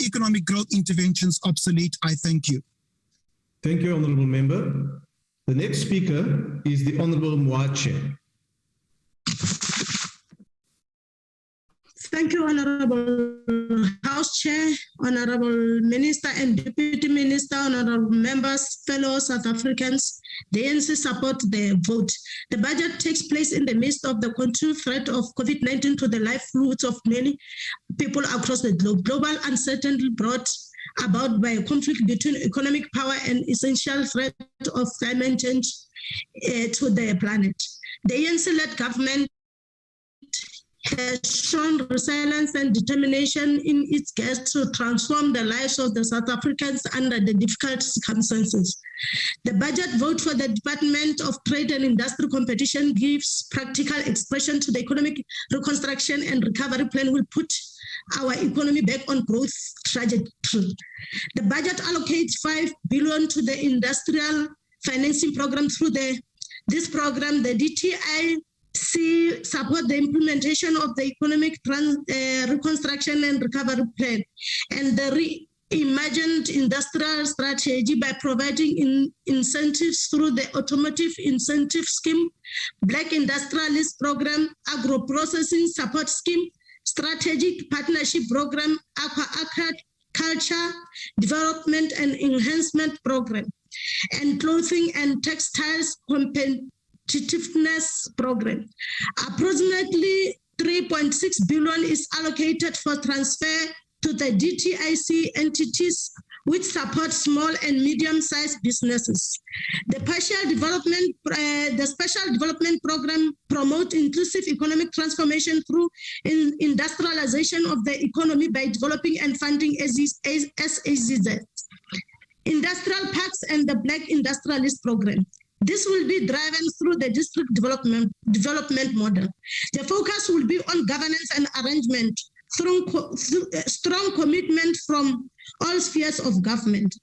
economic growth interventions obsolete. I thank you. Thank you, Honourable Member. The next speaker is the Honourable Mwache. Thank you, Honourable House Chair, Honourable Minister and Deputy Minister, Honourable Members, fellow South Africans. The ANC support the vote. The budget takes place in the midst of the continued threat of COVID-19 to the livelihoods of many people across the globe. Global uncertainty brought about by a conflict between economic power and essential threat of climate change to the planet. The ANC-led government has shown resilience and determination in its quest to transform the lives of the South Africans under the difficult circumstances. The budget vote for the Department of Trade and Industry Competition gives practical expression to the economic reconstruction and recovery plan will put our economy back on growth trajectory. The budget allocates 5 billion to the industrial financing program. Through this program, the DTI support the implementation of the economic reconstruction and recovery plan and the reimagined industrial strategy by providing incentives through the automotive incentive scheme, Black Industrialist Program, agro-processing support scheme, strategic partnership program, aquaculture development and enhancement program, and clothing and textiles competitiveness program. Approximately 3.6 billion is allocated for transfer to the DTIC entities which support small and medium-sized businesses. The special development program promotes inclusive economic transformation through industrialization of the economy by developing and funding SAZs, industrial parks, and the Black Industrialist Program. This will be driven through the district development model. The focus will be on governance and arrangement through strong commitment from all spheres of government.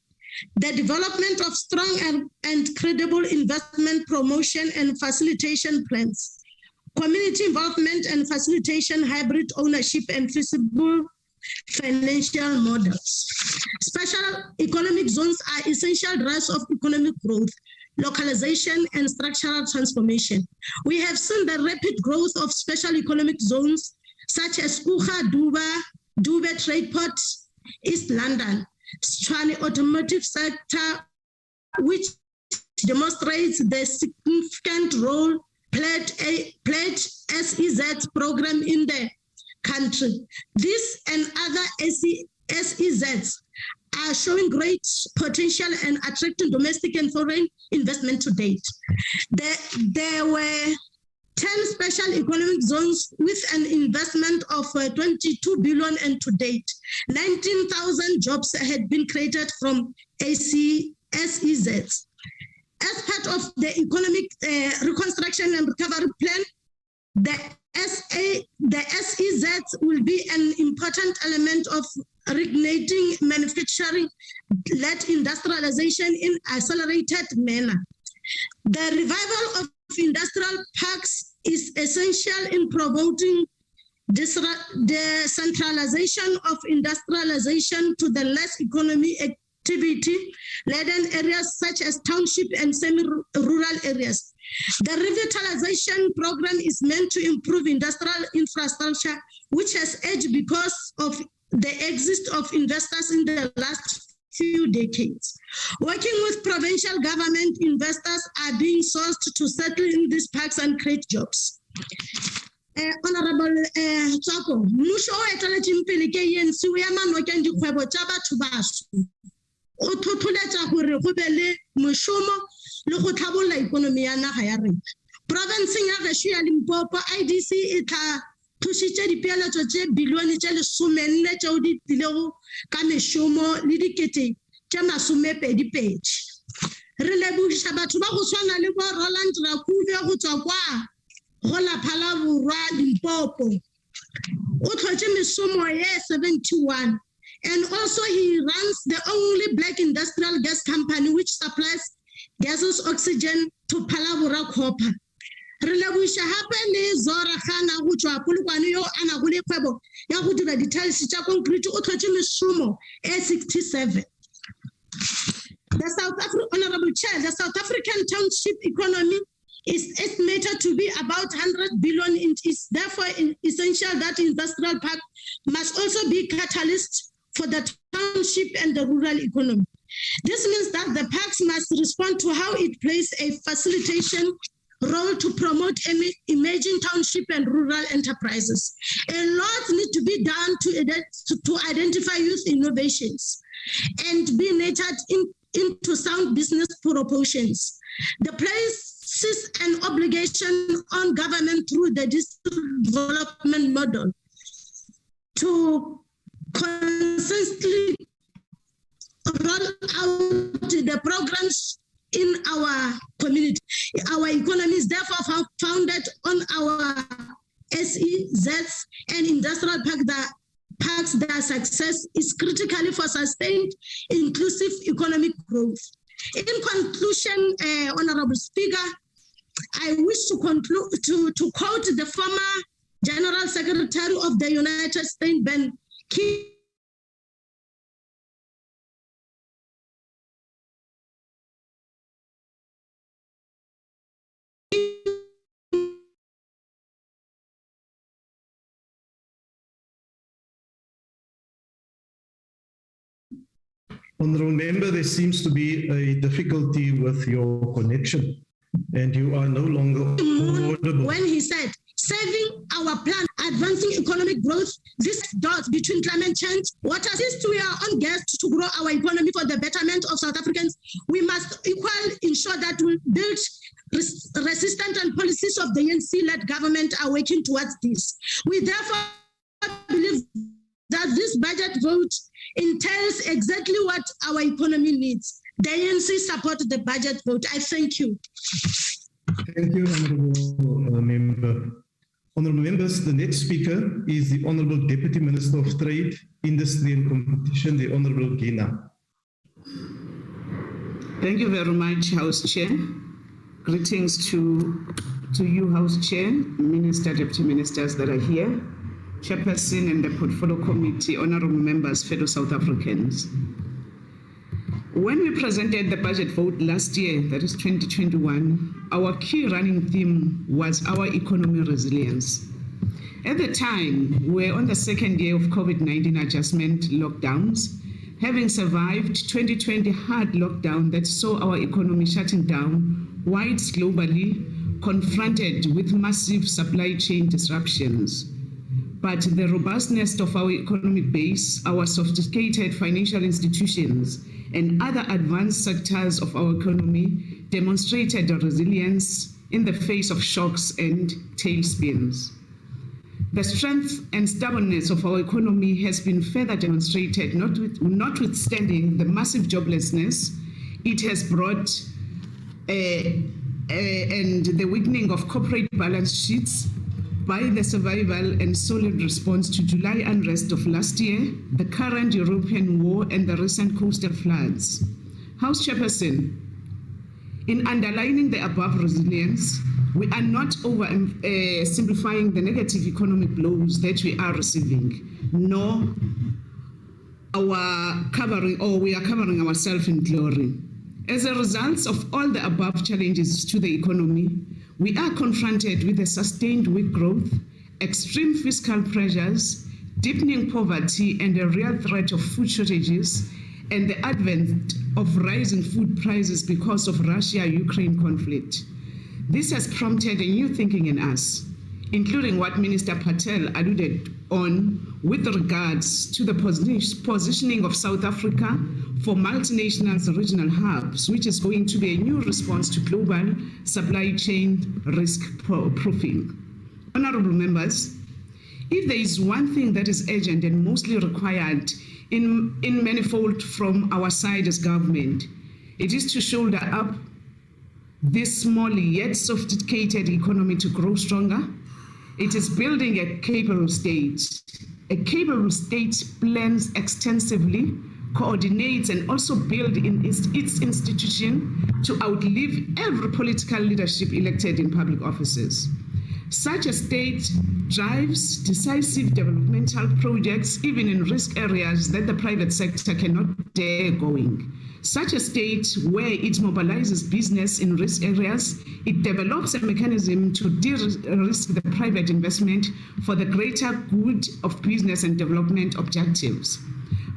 The development of strong and credible investment promotion and facilitation plans. Community involvement and facilitation, hybrid ownership, and feasible financial models. Special economic zones are essential drivers of economic growth, localization, and structural transformation. We have seen the rapid growth of special economic zones such as Kucha, Dube Trade Port, East London, Swane automotive sector, which demonstrates the significant role played SEZ program in the country. This and other SEZs are showing great potential and attracting domestic and foreign investment to date. There were 10 special economic zones with an investment of 22 billion, and to date, 19,000 jobs had been created from SEZs. As part of the economic reconstruction and recovery plan, the SEZs will be an important element of regulating manufacturing-led industrialization in accelerated manner. The revival of industrial parks is essential in promoting decentralization of industrialization to the less economic activity-laden areas such as township and semi-rural areas. The revitalization program is meant to improve industrial infrastructure, which has aged because of the exit of investors in the last few decades. Working with provincial government, investors are being sourced to settle in these parks and create jobs. Honorable Tsako, mmuso o eteletšeng pele ke ANC o ema nokeng dikgwebo tša batho baso. O thotholetša gore go be le mošomo le go tlhabolola ikonomi ya naga ya rena. Provinceng ya gešo ya Limpopo, IDC e tla thušitše dipeeletšo tše bilione tše 14 tšeo di tlilego ka mešomo le dikete tše 22. Re lebogiša batho ba go swana le bo Roland Rakube go tswa kwa go Lapha la Borwa Limpopo. O tlhotše mešomo ye 71. And also he runs the only black industrial gas company which supplies gaseous oxygen to Palabora Copper. Re lebogiša gape le Zora Gana go tswa Polokwane yo a nago le kgwebo ya go dira ditailse tša concrete, o tlhotše mešomo e 67. Honorable Chair, the South African township economy is estimated to be about 100 billion. It is therefore essential that industrial park must also be catalyst for the township and the rural economy. This means that the parks must respond to how it plays a facilitation role to promote emerging township and rural enterprises. A lot needs to be done to identify youth innovations and be nurtured into sound business proportions. The places an obligation on government through the district development model to consistently roll out the programs in our community. Our economy is therefore founded on our SEZs and industrial parks. Their success is critical for sustained inclusive economic growth. In conclusion, Honorable Speaker, I wish to conclude to quote the former General Secretary of the United States, Ben King. Honourable Member, there seems to be a difficulty with your connection and you are no longer audible. When he said, saving our plan, advancing economic growth, this dot between climate change, water, since we are on guests to grow our economy for the betterment of South Africans, we must equally ensure that we build resistant and policies of the ANC-led government are working towards this. We therefore believe that this budget vote entails exactly what our economy needs. The ANC support the budget vote. I thank you. Thank you, Honourable Member. Honourable Members, the next speaker is the Honourable Deputy Minister of Trade, Industry and Competition, the Honourable Gina. Thank you very much, House Chair. Greetings to you, House Chair, Minister, Deputy Ministers that are here, Chairperson and the Portfolio Committee, honorable members, fellow South Africans. When we presented the budget vote last year, that is 2021, our key running theme was our economy resilience. At the time, we were on the second year of COVID-19 adjustment lockdowns. having survived 2020 hard lockdown that saw our economy shutting down, whites globally confronted with massive supply chain disruptions. But the robustness of our economic base, our sophisticated financial institutions, and other advanced sectors of our economy demonstrated resilience in the face of shocks and tailspins. The strength and stubbornness of our economy has been further demonstrated, notwithstanding the massive joblessness it has brought and the weakening of corporate balance sheets by the survival and solid response to July unrest of last year, the current European war, and the recent coastal floods. House Chairperson, in underlining the above resilience, we are not simplifying the negative economic blows that we are receiving, nor we are covering ourselves in glory. As a result of all the above challenges to the economy, we are confronted with a sustained weak growth, extreme fiscal pressures, deepening poverty, and a real threat of food shortages, and the advent of rising food prices because of Russia-Ukraine conflict. This has prompted a new thinking in us, including what Minister Patel alluded on with regards to the positioning of South Africa for multinationals regional hubs, which is going to be a new response to global supply chain risk proofing. Honorable members, if there is one thing that is urgent and mostly required in manifold from our side as government, it is to shoulder up this small yet sophisticated economy to grow stronger. It is building a capable state. A capable state plans extensively, coordinates, and also builds in its institution to outlive every political leadership elected in public offices. Such a state drives decisive developmental projects even in risk areas that the private sector cannot dare going. Such a state where it mobilizes business in risk areas, it develops a mechanism to de-risk the private investment for the greater good of business and development objectives.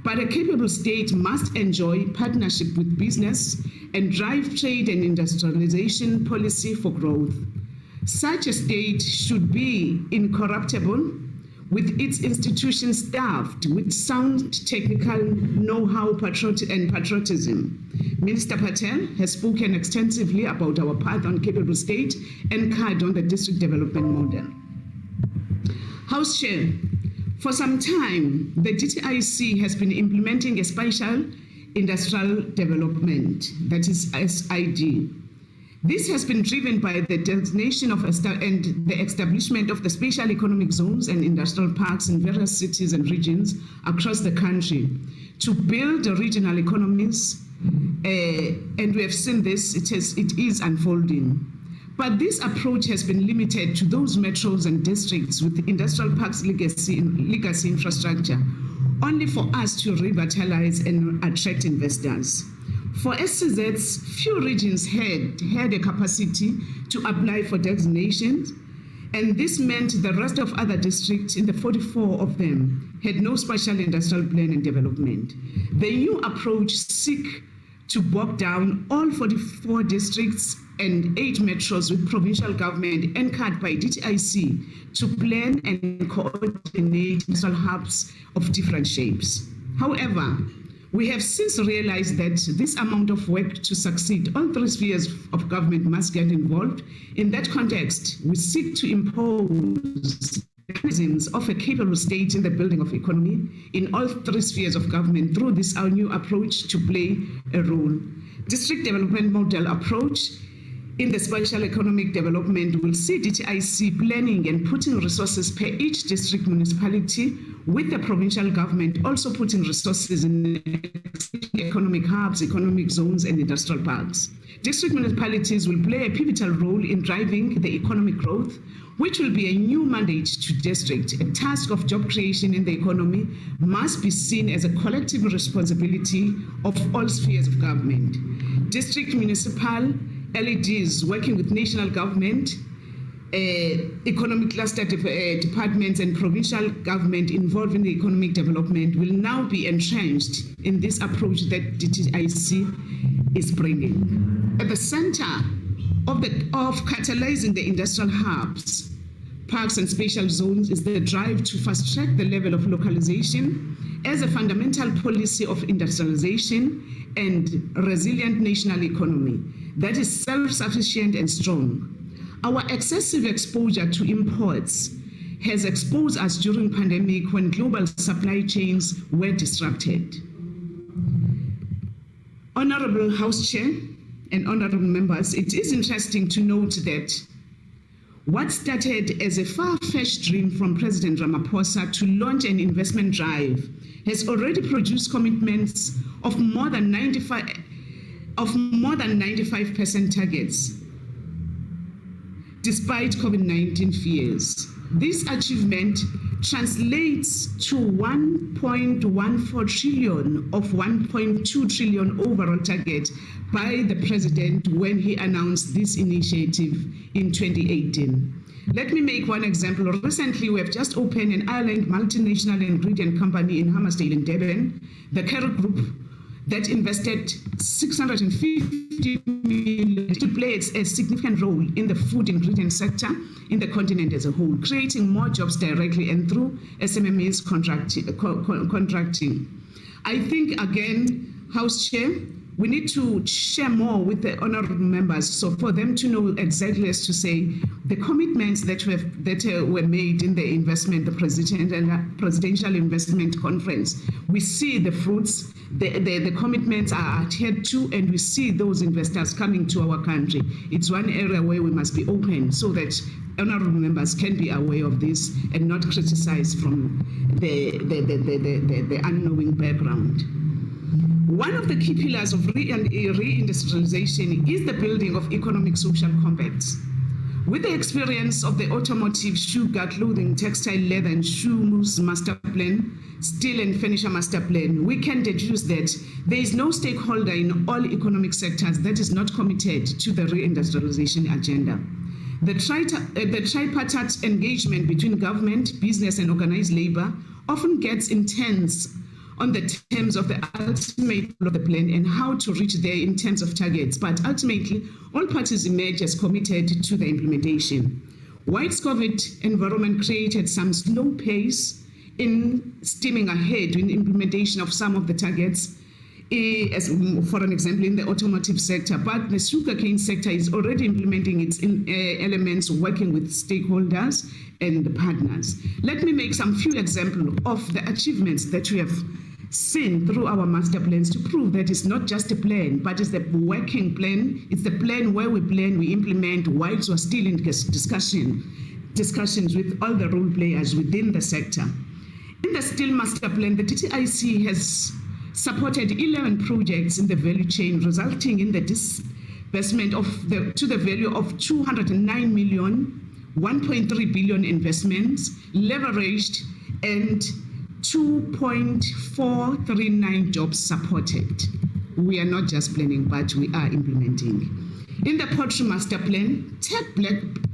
But a capable state must enjoy partnership with business and drive trade and industrialization policy for growth. Such a state should be incorruptible, with its institutions staffed with sound technical know-how and patriotism. Minister Patel has spoken extensively about our path on capable state and card on the district development model. House Chair, for some time, the DTIC has been implementing a special industrial development, that is SID. This has been driven by the designation of and the establishment of the special economic zones and industrial parks in various cities and regions across the country to build regional economies. And we have seen this, it is unfolding. But this approach has been limited to those metros and districts with industrial parks legacy infrastructure, only for us to revitalize and attract investors. For SCZs, few regions had a capacity to apply for designations, and this meant the rest of other districts, in the 44 of them, had no special industrial plan and development. The new approach seeks to bog down all 44 districts and 8 metros with provincial government anchored by DTIC to plan and coordinate industrial hubs of different shapes. However, we have since realized that this amount of work to succeed, all 3 spheres of government must get involved. In that context, we seek to impose mechanisms of a capable state in the building of economy in all 3 spheres of government through this our new approach to play a role. District development model approach in the special economic development will see DTIC planning and putting resources per each district municipality, with the provincial government also putting resources in economic hubs, economic zones, and industrial parks. District municipalities will play a pivotal role in driving the economic growth, which will be a new mandate to district. A task of job creation in the economy must be seen as a collective responsibility of all spheres of government. District municipal LEDs working with national government economic cluster departments and provincial government involved in the economic development will now be entrenched in this approach that DTIC is bringing. At the center of catalyzing the industrial hubs, parks and spatial zones is the drive to fast-track the level of localization as a fundamental policy of industrialization and resilient national economy that is self-sufficient and strong. Our excessive exposure to imports has exposed us during pandemic when global supply chains were disrupted. Honorable House Chair and honorable members, it is interesting to note that what started as a far-fetched dream from President Ramaphosa to launch an investment drive has already produced commitments of more than 95% targets, despite COVID-19 fears. This achievement translates to 1.14 trillion of 1.2 trillion overall target by the president when he announced this initiative in 2018. Let me make one example. Recently, we have just opened an Ireland multinational ingredient company in Hammersdale in Devon, the Carol Group, that invested 650 million to play a significant role in the food ingredient sector in the continent as a whole, creating more jobs directly and through SMMEs contracting. I think, again, House Chair, we need to share more with the honorable members so for them to know exactly as to say the commitments that were made in the investment, the presidential investment conference. We see the fruits, the commitments are adhered to, and we see those investors coming to our country. It's one area where we must be open so that honorable members can be aware of this and not criticize from the unknowing background. One of the key pillars of reindustrialization is the building of economic social compacts. With the experience of the automotive, sugar, clothing, textile, leather, and shoes master plan, steel and furniture master plan, we can deduce that there is no stakeholder in all economic sectors that is not committed to the reindustrialization agenda. The tripartite engagement between government, business, and organized labor often gets intense on the terms of the ultimate goal of the plan and how to reach there in terms of targets, but ultimately all parties emerge as committed to the implementation. Whilst COVID environment created some slow pace in steaming ahead in implementation of some of the targets, as for an example in the automotive sector, but the sugarcane sector is already implementing its elements, working with stakeholders and the partners. Let me make some few examples of the achievements that we have seen through our master plans to prove that it's not just a plan, but it's the working plan. It's the plan where we plan, we implement, whilst we're still in discussions with all the role players within the sector. In the steel master plan, the TTIC has supported 11 projects in the value chain, resulting in the disbursement to the value of 209 million, 1.3 billion investments, leveraged, and 2.439 jobs supported. We are not just planning, but we are implementing. In the poultry master plan,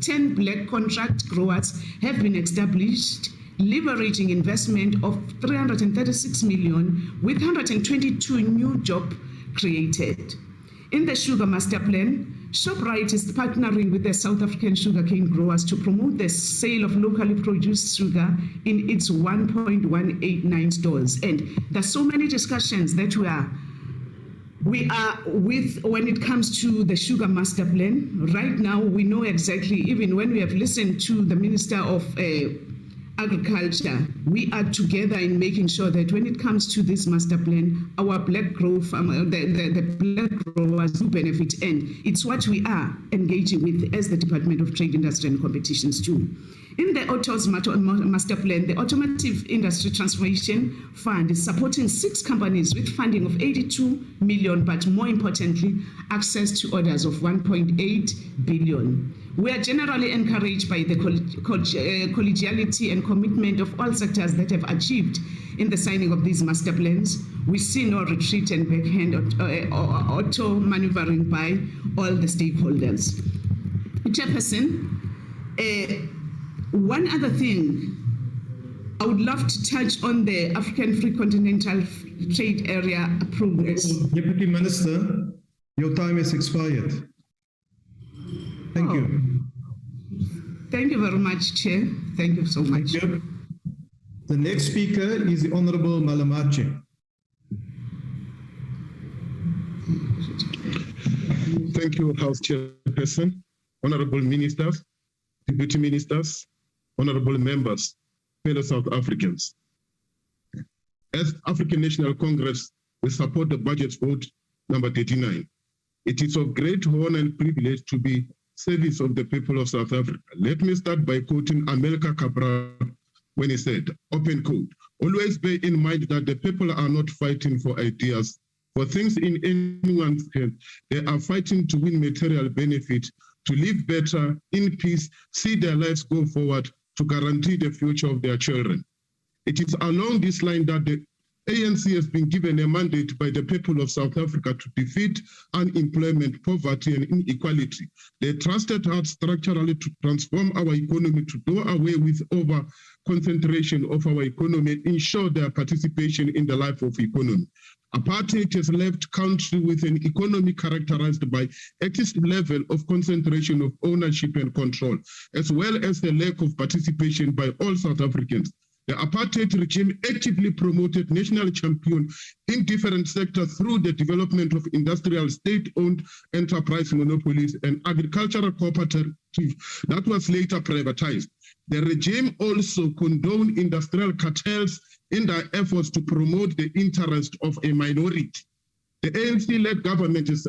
10 black contract growers have been established, leveraging investment of 336 million with 122 new jobs created. In the sugar master plan, ShopRite is partnering with the South African sugarcane growers to promote the sale of locally produced sugar in its 1.189 stores. And there's so many discussions that we are with when it comes to the sugar master plan. Right now, we know exactly, even when we have listened to the Minister of Agriculture, we are together in making sure that when it comes to this master plan, our black growth, the black growers do benefit, and it's what we are engaging with as the Department of Trade, Industry and Competitions too. In the Autos Master Plan, the Automotive Industry Transformation Fund is supporting 6 companies with funding of 82 million, but more importantly, access to orders of 1.8 billion. We are generally encouraged by the collegiality and commitment of all sectors that have achieved in the signing of these master plans. We see no retreat and backhand auto maneuvering by all the stakeholders. Chairperson, One other thing, I would love to touch on the African Free Continental Trade Area progress. Deputy Minister, your time has expired. Thank you. Thank you very much, Chair. Thank you so much. Thank you. The next speaker is the Honorable Malamache. Thank you, House Chairperson, Honorable Ministers, Deputy Ministers, Honorable Members, fellow South Africans. As African National Congress, we support the budget vote number 39. It is of great honor and privilege to be service of the people of South Africa. Let me start by quoting Amilcar Cabral when he said, open quote, always bear in mind that the people are not fighting for ideas, for things in anyone's hand. They are fighting to win material benefit, to live better, in peace, see their lives go forward, to guarantee the future of their children. It is along this line that the ANC has been given a mandate by the people of South Africa to defeat unemployment, poverty, and inequality. They trusted hard structurally to transform our economy, to do away with over-concentration of our economy, and ensure their participation in the life of economy. Apartheid has left country with an economy characterized by excessive level of concentration of ownership and control, as well as the lack of participation by all South Africans. The apartheid regime actively promoted national champion in different sectors through the development of industrial state-owned enterprise monopolies and agricultural cooperative that was later privatized. The regime also condoned industrial cartels in their efforts to promote the interest of a minority. The ANC-led government is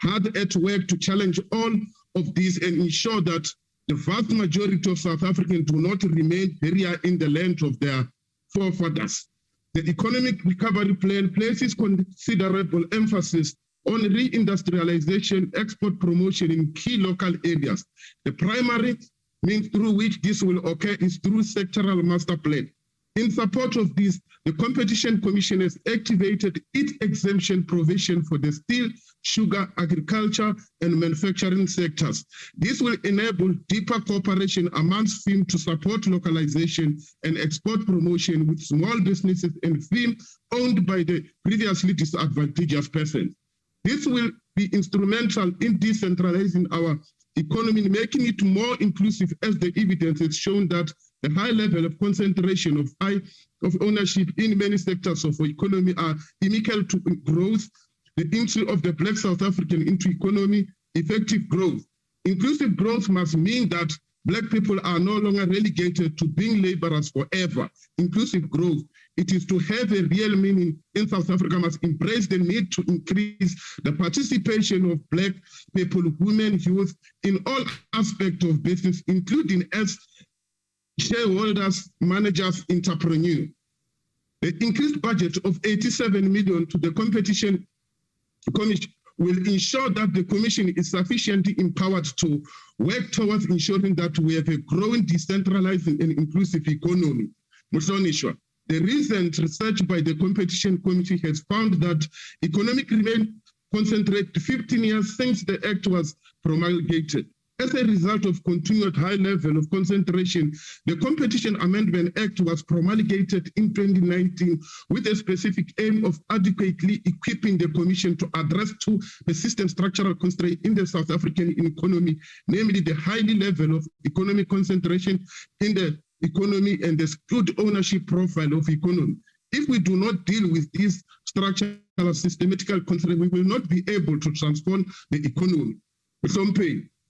hard at work to challenge all of these and ensure that the vast majority of South Africans do not remain buried in the land of their forefathers. The economic recovery plan places considerable emphasis on reindustrialization, export promotion in key local areas. The primary means through which this will occur is through sectoral master plan. In support of this, the Competition Commission has activated its exemption provision for the steel, sugar, agriculture, and manufacturing sectors. This will enable deeper cooperation amongst firms to support localization and export promotion with small businesses and firms owned by the previously disadvantaged persons. This will be instrumental in decentralizing our economy, making it more inclusive, as the evidence has shown that the high level of concentration of ownership in many sectors of the economy are inimical to growth, the entry of the Black South African into economy, effective growth. Inclusive growth must mean that Black people are no longer relegated to being laborers forever. Inclusive growth, it is to have a real meaning in South Africa, must embrace the need to increase the participation of Black people, women, youth in all aspects of business, including as shareholders, managers, entrepreneurs. The increased budget of 87 million to the Competition Commission will ensure that the Commission is sufficiently empowered to work towards ensuring that we have a growing, decentralized, and inclusive economy. Musonishwa, the recent research by the Competition Committee has found that economic remained concentrated 15 years since the Act was promulgated. As a result of continued high level of concentration, the Competition Amendment Act was promulgated in 2019 with a specific aim of adequately equipping the Commission to address two persistent structural constraints in the South African economy, namely the high level of economic concentration in the economy and the skewed ownership profile of economy. If we do not deal with these structural systematical constraints, we will not be able to transform the economy.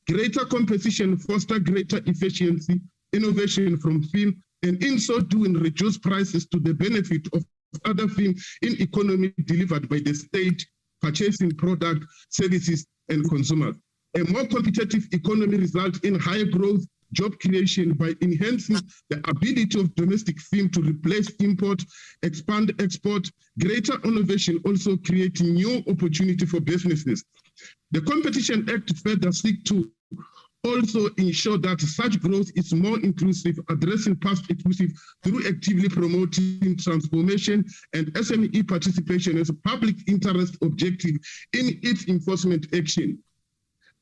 Greater competition foster greater efficiency, innovation from firms, and in so doing reduce prices to the benefit of other firms in economy delivered by the state, purchasing product, services, and consumers. A more competitive economy results in higher growth, job creation by enhancing the ability of domestic firms to replace import, expand export, greater innovation, also creating new opportunity for businesses. The Competition Act further seeks to also ensure that such growth is more inclusive, addressing past exclusive through actively promoting transformation and SME participation as a public interest objective in its enforcement action.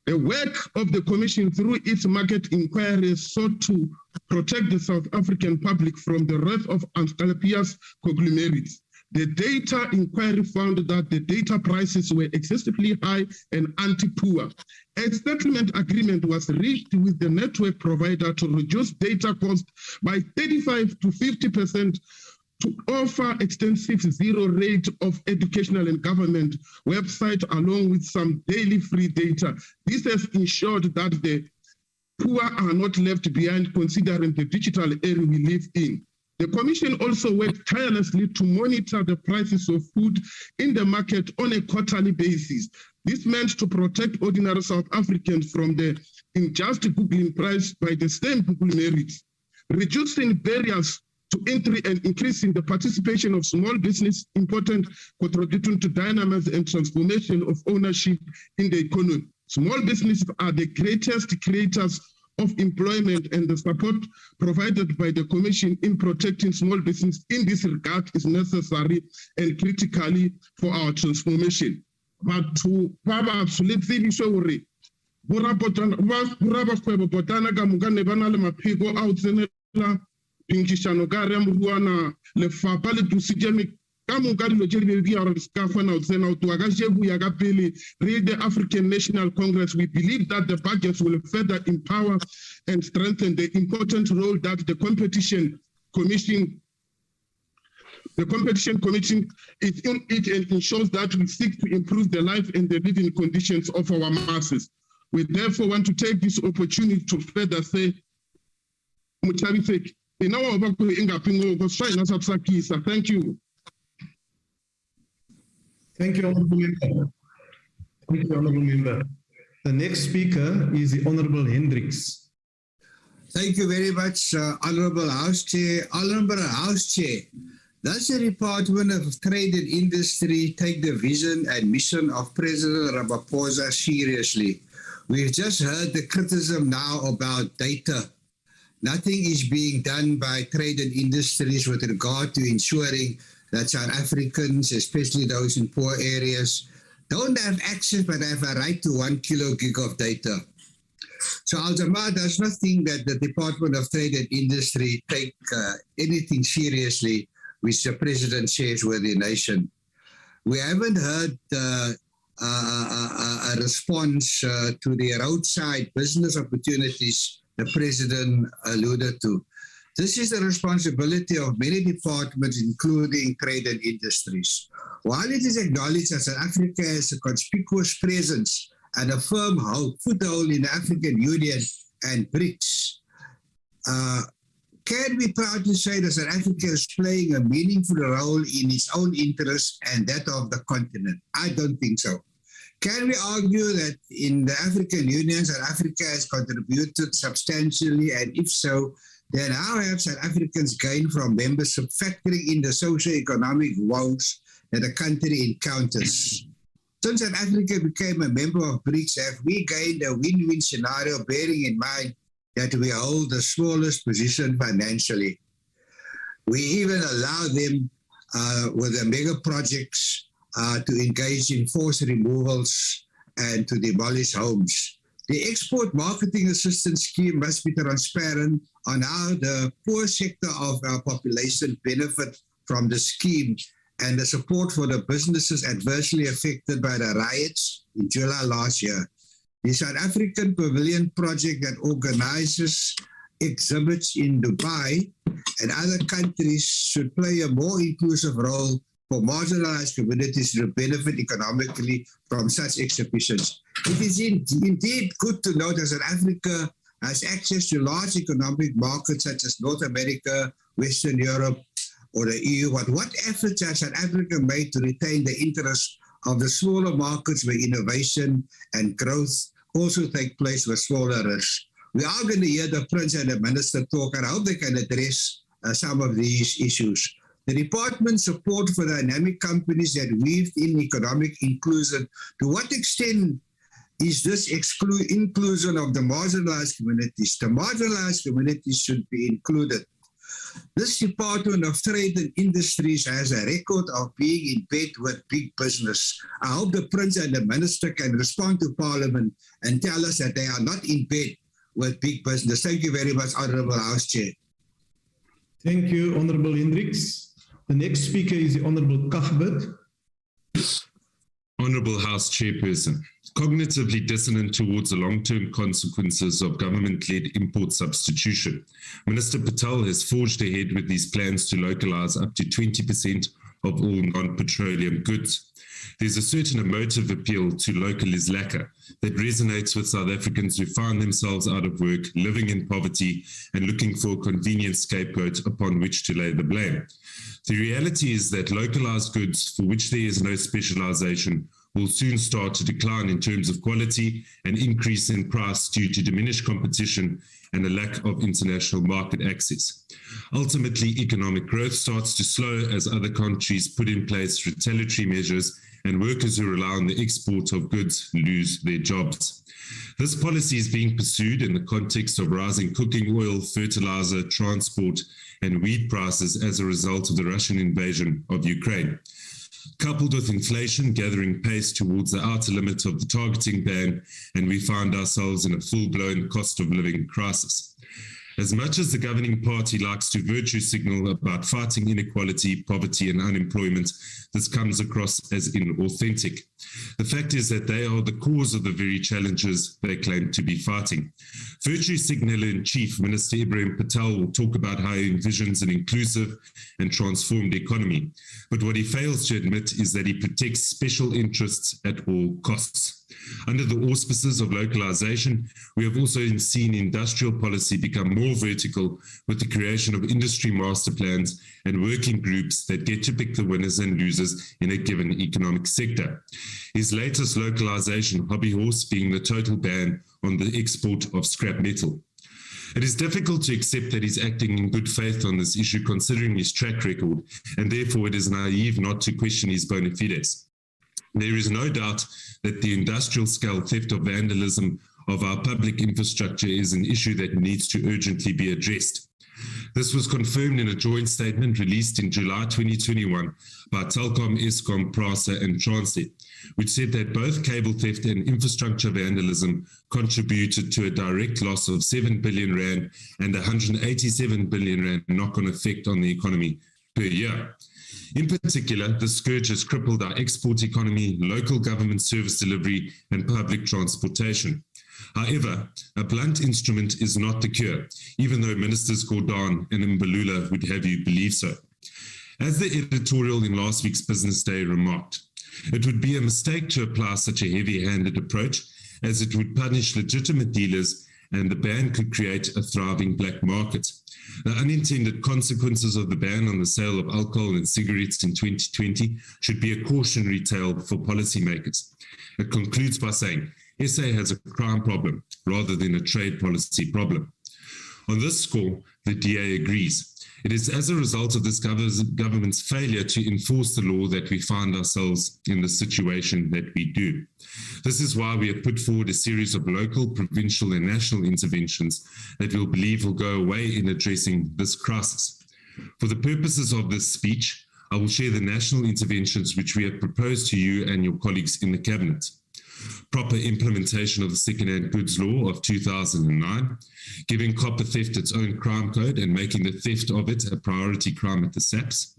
The work of the Commission through its market inquiries sought to protect the South African public from the wrath of unscrupulous conglomerates. The data inquiry found that the data prices were excessively high and anti-poor. A settlement agreement was reached with the network provider to reduce data cost by 35 to 50%, to offer extensive zero rate of educational and government website along with some daily free data. This has ensured that the poor are not left behind considering the digital era we live in. The Commission also worked tirelessly to monitor the prices of food in the market on a quarterly basis. This meant to protect ordinary South Africans from the unjust Googling price by the same conglomerates, reducing barriers to entry and increasing the participation of small business, important, contributing to dynamism and transformation of ownership in the economy. Small businesses are the greatest creators of employment, and the support provided by the Commission in protecting small business in this regard is necessary and critically for our transformation. But to Baba Sulitzi Shori, Buraba Botana Gamugane Banale Mapigo out Pinkishano Garem Ruana, Le Fapale to Sijemi, Kamugari Lojeri or Scafana, Zena to Agajebu Yagapili, read the African National Congress. We believe that the budgets will further empower and strengthen the important role that the Competition Commission is in it and ensures that we seek to improve the life and the living conditions of our masses. We therefore want to take this opportunity to further say, thank you. Thank you, Honourable Member. Thank you, Honourable Member. The next speaker is the Honourable Hendricks. Thank you very much, Honourable House Chair. Honourable House Chair, does the Department of Trade and Industry take the vision and mission of President Ramaphosa seriously? We've just heard the criticism now about data. Nothing is being done by trade and industries with regard to ensuring that South Africans, especially those in poor areas, don't have access but have a right to 1 kilo gig of data. So Al-Jamaa does not think that the Department of Trade and Industry take anything seriously which the President shares with the nation. We haven't heard a response to the roadside business opportunities the President alluded to. This is the responsibility of many departments, including trade and industries. While it is acknowledged that South Africa has a conspicuous presence and a firm foothold in the African Union and BRICS, can we proudly say that South Africa is playing a meaningful role in its own interests and that of the continent? I don't think so. Can we argue that in the African Union, South Africa has contributed substantially, and if so, then how have South Africans gained from membership, factoring in the socio-economic woes that the country encounters? Since South Africa became a member of BRICS, have we gained a win-win scenario, bearing in mind that we hold the smallest position financially? We even allow them with the mega projects to engage in forced removals and to demolish homes. The export marketing assistance scheme must be transparent on how the poor sector of our population benefit from the scheme, and the support for the businesses adversely affected by the riots in July last year. The South African Pavilion project that organizes exhibits in Dubai and other countries should play a more inclusive role for marginalized communities to benefit economically from such exhibitions. It is indeed good to note that South Africa has access to large economic markets such as North America, Western Europe, or the EU. But what efforts has South Africa made to retain the interests of the smaller markets where innovation and growth also take place with smaller risks? We are going to hear the Prince and the Minister talk, and I hope they can address some of these issues. The department's support for dynamic companies that weave in economic inclusion, to what extent is this inclusion of the marginalized communities? The marginalized communities should be included. This Department of Trade and Industries has a record of being in bed with big business. I hope the Prince and the Minister can respond to Parliament and tell us that they are not in bed with big business. Thank you very much, Honourable House Chair. Thank you, Honourable Hendricks. The next speaker is the Honourable Cuthbert. Honourable House Chairperson, cognitively dissonant towards the long-term consequences of government-led import substitution, Minister Patel has forged ahead with these plans to localise up to 20% of all non-petroleum goods. There's a certain emotive appeal to local is lacquer that resonates with South Africans who find themselves out of work, living in poverty, and looking for a convenient scapegoat upon which to lay the blame. The reality is that localized goods for which there is no specialization will soon start to decline in terms of quality and increase in price due to diminished competition and a lack of international market access. Ultimately, economic growth starts to slow as other countries put in place retaliatory measures and workers who rely on the export of goods lose their jobs. This policy is being pursued in the context of rising cooking oil, fertilizer, transport, and wheat prices as a result of the Russian invasion of Ukraine. Coupled with inflation gathering pace towards the outer limit of the targeting ban, and we find ourselves in a full-blown cost of living crisis. As much as the governing party likes to virtue signal about fighting inequality, poverty, and unemployment, this comes across as inauthentic. The fact is that they are the cause of the very challenges they claim to be fighting. Virtue signaller in chief, Minister Ibrahim Patel, will talk about how he envisions an inclusive and transformed economy. But what he fails to admit is that he protects special interests at all costs. Under the auspices of localization, we have also seen industrial policy become more vertical with the creation of industry master plans and working groups that get to pick the winners and losers in a given economic sector. His latest localization hobby horse being the total ban on the export of scrap metal. It is difficult to accept that he's acting in good faith on this issue considering his track record, and therefore it is naive not to question his bona fides. There is no doubt that the industrial scale theft or vandalism of our public infrastructure is an issue that needs to urgently be addressed. This was confirmed in a joint statement released in July 2021 by Telkom, Eskom, PRASA and Transnet, which said that both cable theft and infrastructure vandalism contributed to a direct loss of 7 billion rand and 187 billion rand knock-on effect on the economy per year. In particular, the scourge has crippled our export economy, local government service delivery, and public transportation. However, a blunt instrument is not the cure, even though Ministers Gordhan and Mbalula would have you believe so. As the editorial in last week's Business Day remarked, it would be a mistake to apply such a heavy-handed approach, as it would punish legitimate dealers and the ban could create a thriving black market. The unintended consequences of the ban on the sale of alcohol and cigarettes in 2020 should be a cautionary tale for policymakers. It concludes by saying, SA has a crime problem rather than a trade policy problem. On this score, the DA agrees. It is as a result of this government's failure to enforce the law that we find ourselves in the situation that we do. This is why we have put forward a series of local, provincial, and national interventions that we believe will go away in addressing this crisis. For the purposes of this speech, I will share the national interventions which we have proposed to you and your colleagues in the Cabinet. Proper implementation of the Second-Hand Goods Law of 2009, giving copper theft its own crime code and making the theft of it a priority crime at the SAPS,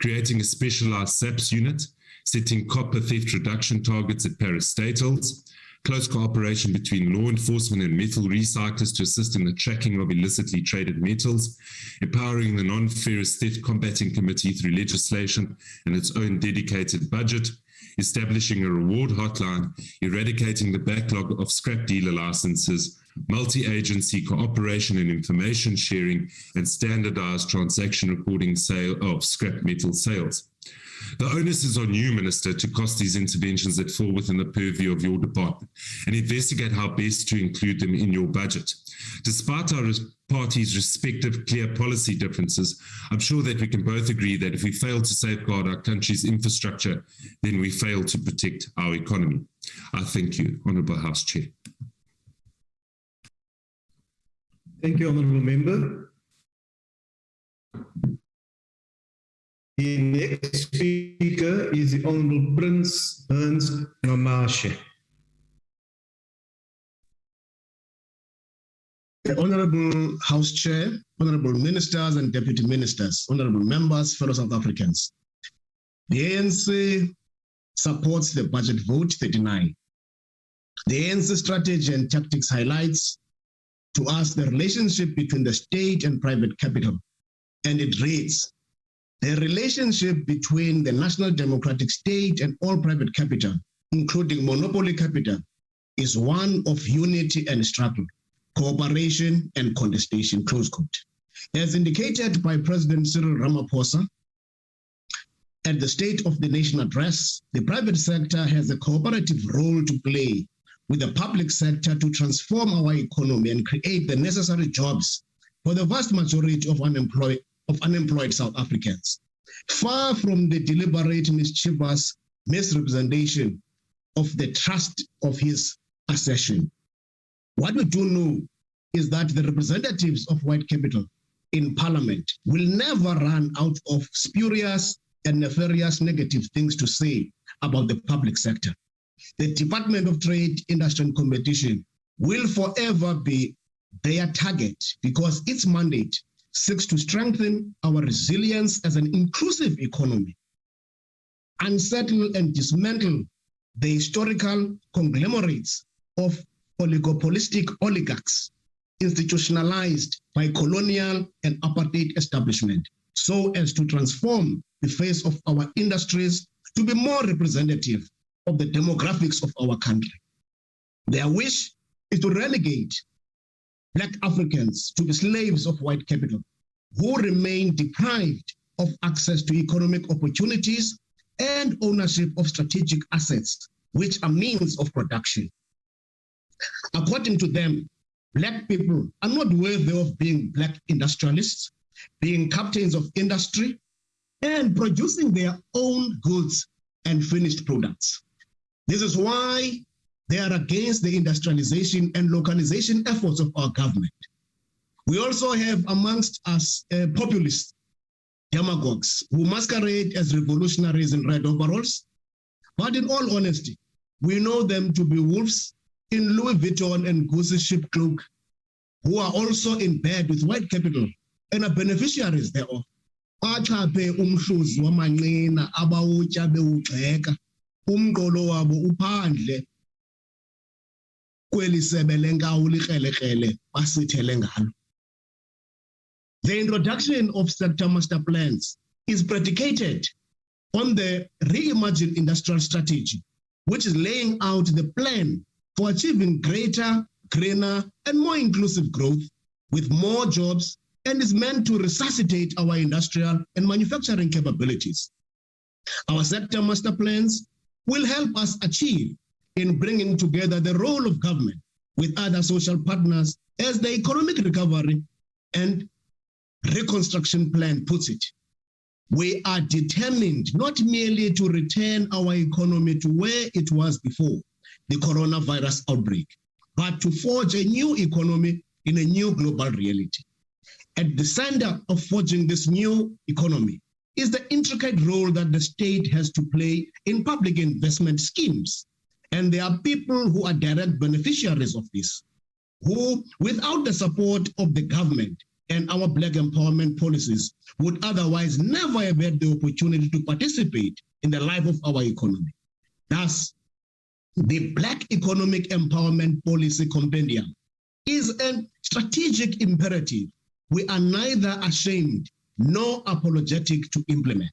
creating a specialized SAPS unit, setting copper theft reduction targets at parastatals, close cooperation between law enforcement and metal recyclers to assist in the tracking of illicitly traded metals, empowering the Non-Ferrous Theft Combating Committee through legislation and its own dedicated budget, establishing a reward hotline, eradicating the backlog of scrap dealer licenses, multi-agency cooperation and information sharing, and standardized transaction recording sale of scrap metal sales. The onus is on you, Minister, to cost these interventions that fall within the purview of your department and investigate how best to include them in your budget. Despite our parties' respective clear policy differences, I'm sure that we can both agree that if we fail to safeguard our country's infrastructure, then we fail to protect our economy. I thank you, Honourable House Chair. Thank you, Honourable Member. House Chair, honorable ministers and deputy ministers, honorable members, fellow South Africans. The ANC supports the budget vote 39. The ANC strategy and tactics highlights to us the relationship between the state and private capital. And it reads, the relationship between the national democratic state and all private capital, including monopoly capital, is one of unity and struggle, cooperation and contestation, close quote. As indicated by President Cyril Ramaphosa at the State of the Nation address, the private sector has a cooperative role to play with the public sector to transform our economy and create the necessary jobs for the vast majority of unemployed South Africans. Far from the deliberate mischievous misrepresentation of the trust of his assertion, what we do know is that the representatives of white capital in parliament will never run out of spurious and nefarious negative things to say about the public sector. The Department of Trade, Industry and Competition will forever be their target because its mandate seeks to strengthen our resilience as an inclusive economy, unsettle and dismantle the historical conglomerates of oligopolistic oligarchs institutionalized by colonial and apartheid establishment, so as to transform the face of our industries to be more representative of the demographics of our country. Their wish is to relegate Black Africans to be slaves of white capital, who remain deprived of access to economic opportunities and ownership of strategic assets, which are means of production. According to them, Black people are not worthy of being Black industrialists, being captains of industry, and producing their own goods and finished products. This is why they are against the industrialization and localization efforts of our government. We also have amongst us populist demagogues who masquerade as revolutionaries in red overalls. But in all honesty, we know them to be wolves in Louis Vuitton and Gucci ship cloak, who are also in bed with white capital and are beneficiaries thereof. Umqolo wabo uphandle kweli sebe lenkawu likrelekrele basithele ngalo. The introduction of sector master plans is predicated on the reimagined industrial strategy, which is laying out the plan for achieving greater, greener, and more inclusive growth with more jobs, and is meant to resuscitate our industrial and manufacturing capabilities. Our sector master plans will help us achieve in bringing together the role of government with other social partners as the economic recovery and reconstruction plan puts it. We are determined not merely to return our economy to where it was before the coronavirus outbreak, but to forge a new economy in a new global reality. At the center of forging this new economy is the intricate role that the state has to play in public investment schemes. And there are people who are direct beneficiaries of this, who, without the support of the government and our Black empowerment policies, would otherwise never have had the opportunity to participate in the life of our economy. Thus, the Black Economic Empowerment Policy Compendium is a strategic imperative we are neither ashamed nor apologetic to implement.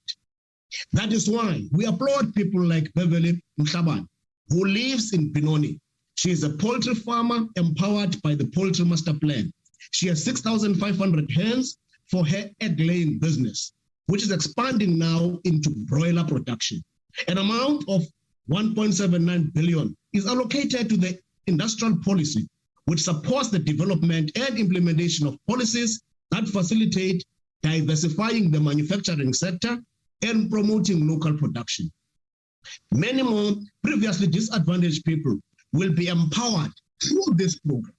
That is why we applaud people like Pavilion, who lives in Benoni. She is a poultry farmer empowered by the Poultry Master Plan. She has 6,500 hens for her egg-laying business, which is expanding now into broiler production. An amount of 1.79 billion is allocated to the industrial policy, which supports the development and implementation of policies that facilitate diversifying the manufacturing sector and promoting local production. Many more previously disadvantaged people will be empowered through this program.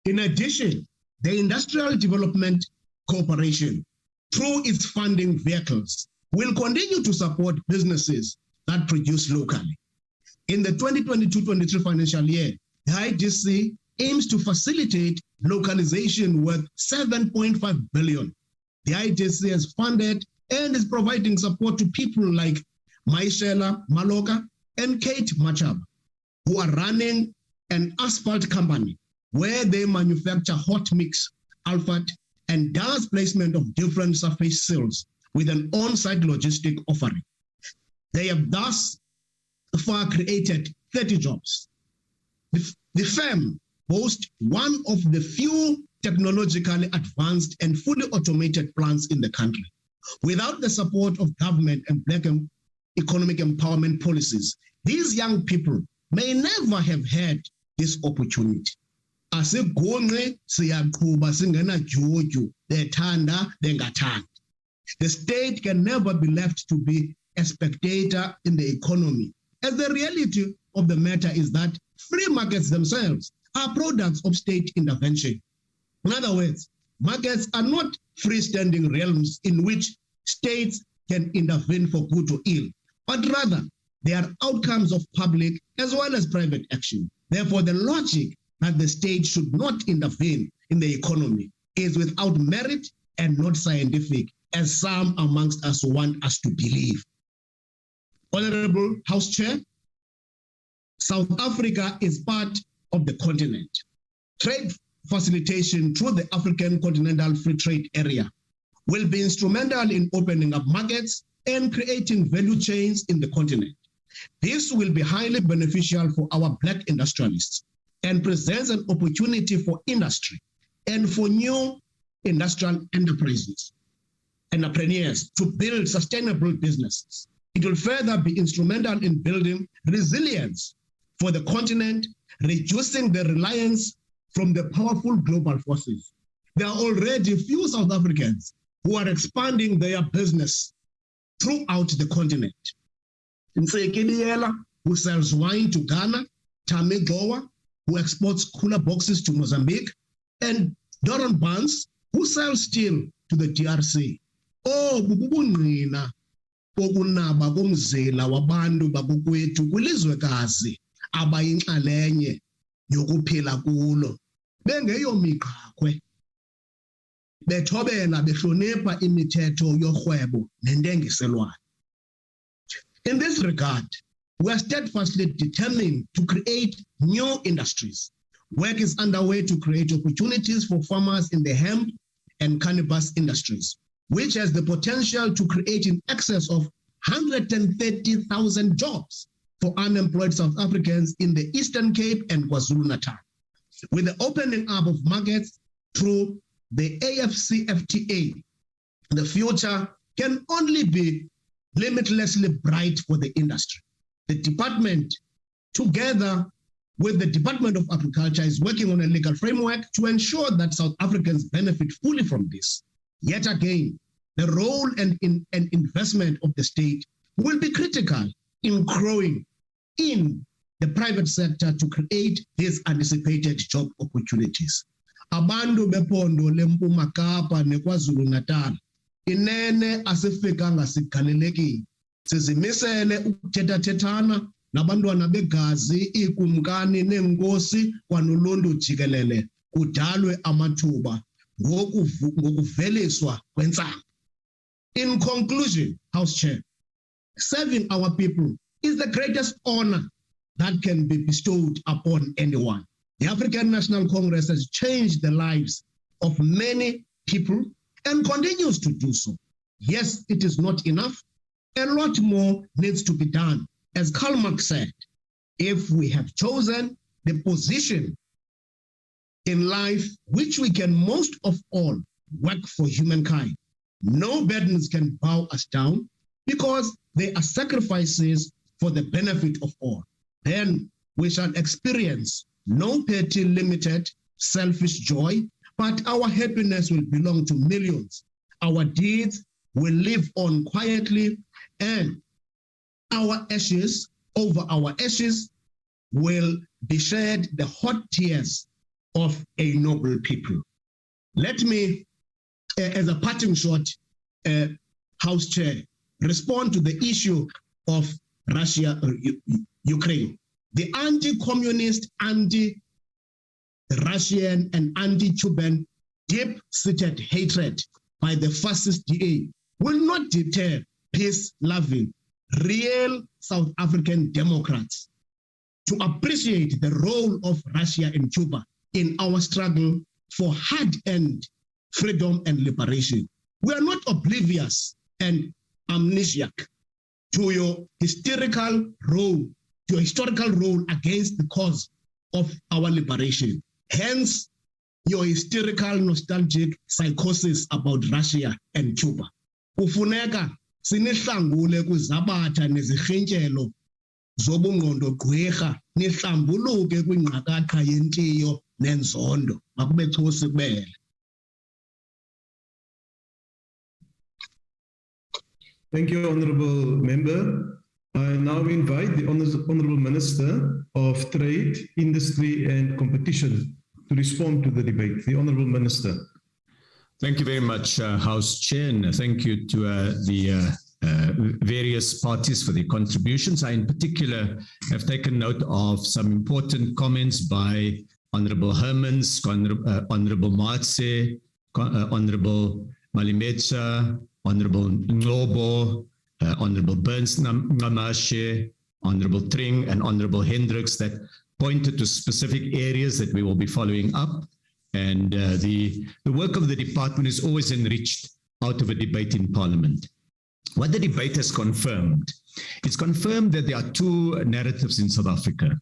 In addition, the Industrial Development Corporation, through its funding vehicles, will continue to support businesses that produce locally. In the 2022-23 financial year, the IDC aims to facilitate localization worth 7.5 billion. The ITC has funded and is providing support to people like Maishela Maloka and Kate Machaba, who are running an asphalt company where they manufacture hot mix, alphate, and does placement of different surface seals with an on-site logistic offering. They have thus far created 30 jobs. The firm boasts one of the few technologically advanced and fully automated plants in the country. Without the support of government and black economic empowerment policies, these young people may never have had this opportunity. Asigonqe siyaqhuba singena juju, bethanda bengathandi. The state can never be left to be a spectator in the economy, as the reality of the matter is that free markets themselves are products of state intervention. In other words, markets are not freestanding realms in which states can intervene for good or ill, but rather they are outcomes of public as well as private action. Therefore, the logic that the state should not intervene in the economy is without merit and not scientific, as some amongst us want us to believe. Honorable House Chair, South Africa is part of the continent. Trade facilitation through the African Continental Free Trade Area will be instrumental in opening up markets and creating value chains in the continent. This will be highly beneficial for our Black industrialists and presents an opportunity for industry and for new industrial entrepreneurs to build sustainable businesses. It will further be instrumental in building resilience for the continent, reducing the reliance from the powerful global forces. There are already few South Africans who are expanding their business throughout the continent. Nsekeliela, who sells wine to Ghana, Tami Goa, who exports cooler boxes to Mozambique, and Doron Barnes, who sells steel to the DRC. Oh, bububungqina bokunaba komzila wabantu bakokwethu kwilizwekazi abayinxalenye yokuphila kulo. Bengeyomiqhakwe, bethobela behlonipha imithetho yorhwebo nentengiselwano. In this regard, we are steadfastly determined to create new industries. Work is underway to create opportunities for farmers in the hemp and cannabis industries, which has the potential to create in excess of 130,000 jobs for unemployed South Africans in the Eastern Cape and KwaZulu-Natal. With the opening up of markets through the AfCFTA, the future can only be limitlessly bright for the industry. The department, together with the Department of Agriculture, is working on a legal framework to ensure that South Africans benefit fully from this. Yet again, the role and investment of the state will be critical in growing in the private sector to create these anticipated job opportunities. Abantu bepondo leMpuma Kapa neKwaZulu-Natal inene asifikanga sigalelekile. Sizimisele ukuthethathethana nabantwana begazi, ikumkani nenkosi kwanoluntu jikelele kudalwe amathuba ngokuveliswa kwentsangu. In conclusion, House Chair, serving our people is the greatest honor that can be bestowed upon anyone. The African National Congress has changed the lives of many people and continues to do so. Yes, it is not enough. A lot more needs to be done. As Karl Marx said, if we have chosen the position in life which we can most of all work for humankind, no burdens can bow us down because they are sacrifices for the benefit of all. Then we shall experience no petty, limited, selfish joy, but our happiness will belong to millions. Our deeds will live on quietly, and our ashes, over our ashes, will be shed the hot tears of a noble people. Let me, as a parting shot, House Chair, respond to the issue of Russia or Ukraine. The anti-communist, Russian and anti-Cuban deep-seated hatred by the fascist DA will not deter peace-loving, real South African Democrats to appreciate the role of Russia and Cuba in our struggle for hard-earned freedom and liberation. We are not oblivious and amnesiac to your historical role against the cause of our liberation. Hence, your hysterical nostalgic psychosis about Russia and Cuba. Ufuneka sinihlangule kuzabatha nezirhintyelo zobungqondo gqwirha nihlambuluke kwingqakatha yentiyo nenzondo. Makube thusi kubele. Thank you, Honourable Member. I now invite the Honourable Minister of Trade, Industry and Competition to respond to the debate. The Honourable Minister. Thank you very much, House Chair, and thank you to the various parties for their contributions. I, in particular, have taken note of some important comments by Honourable Hermans, Honourable Matse, Honourable Malimetsa, Honourable Ngobo, Honourable Burns Namashe, Honourable Tring, and Honourable Hendricks that pointed to specific areas that we will be following up. And the work of the department is always enriched out of a debate in Parliament. What the debate has confirmed, it's confirmed that there are two narratives in South Africa.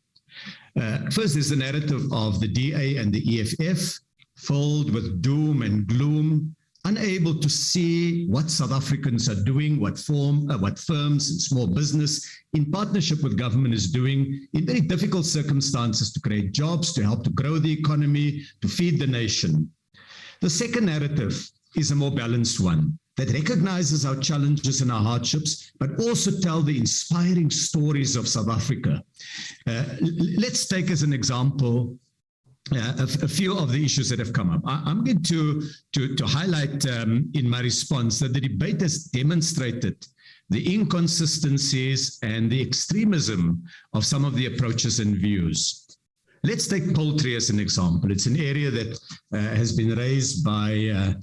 First, there's the narrative of the DA and the EFF, filled with doom and gloom, unable to see what South Africans are doing, what firms and small business in partnership with government is doing in very difficult circumstances to create jobs, to help to grow the economy, to feed the nation. The second narrative is a more balanced one that recognizes our challenges and our hardships, but also tell the inspiring stories of South Africa. Let's take as an example a few of the issues that have come up. I'm going to highlight in my response that the debate has demonstrated the inconsistencies and the extremism of some of the approaches and views. Let's take poultry as an example. It's an area that has been raised by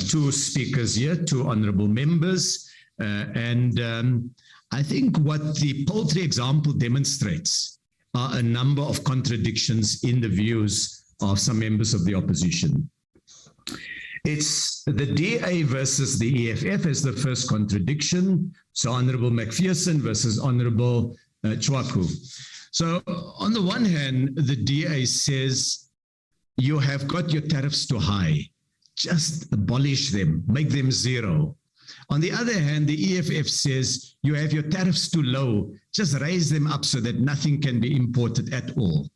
two speakers here, two honorable members. I think what the poultry example demonstrates are a number of contradictions in the views of some members of the opposition. It's the DA versus the EFF as the first contradiction. So Honorable McPherson versus Honorable Chwaku. So on the one hand, the DA says, you have got your tariffs too high. Just abolish them, make them zero. On the other hand, the EFF says, you have your tariffs too low, just raise them up so that nothing can be imported at all.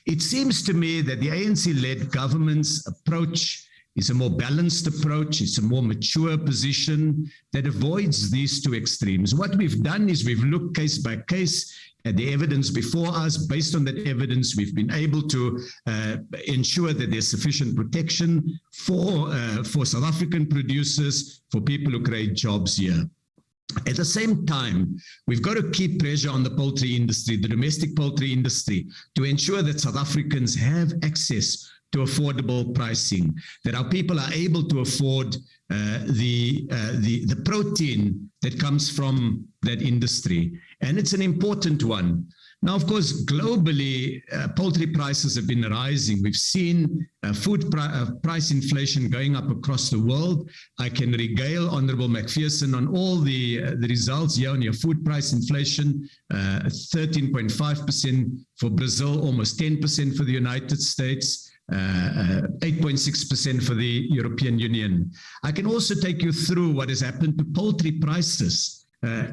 It seems to me that the ANC-led government's approach is a more balanced approach, it's a more mature position that avoids these two extremes. What we've done is we've looked case by case at the evidence before us. Based on that evidence, we've been able to ensure that there's sufficient protection for South African producers, for people who create jobs here. At the same time, we've got to keep pressure on the poultry industry, the domestic poultry industry, to ensure that South Africans have access to affordable pricing, that our people are able to afford the protein that comes from that industry. And it's an important one. Now, of course, globally, poultry prices have been rising. We've seen food price inflation going up across the world. I can regale Honorable McPherson on all the results year-on-year food price inflation, 13.5% for Brazil, almost 10% for the United States. 8.6% for the European Union. I can also take you through what has happened to poultry prices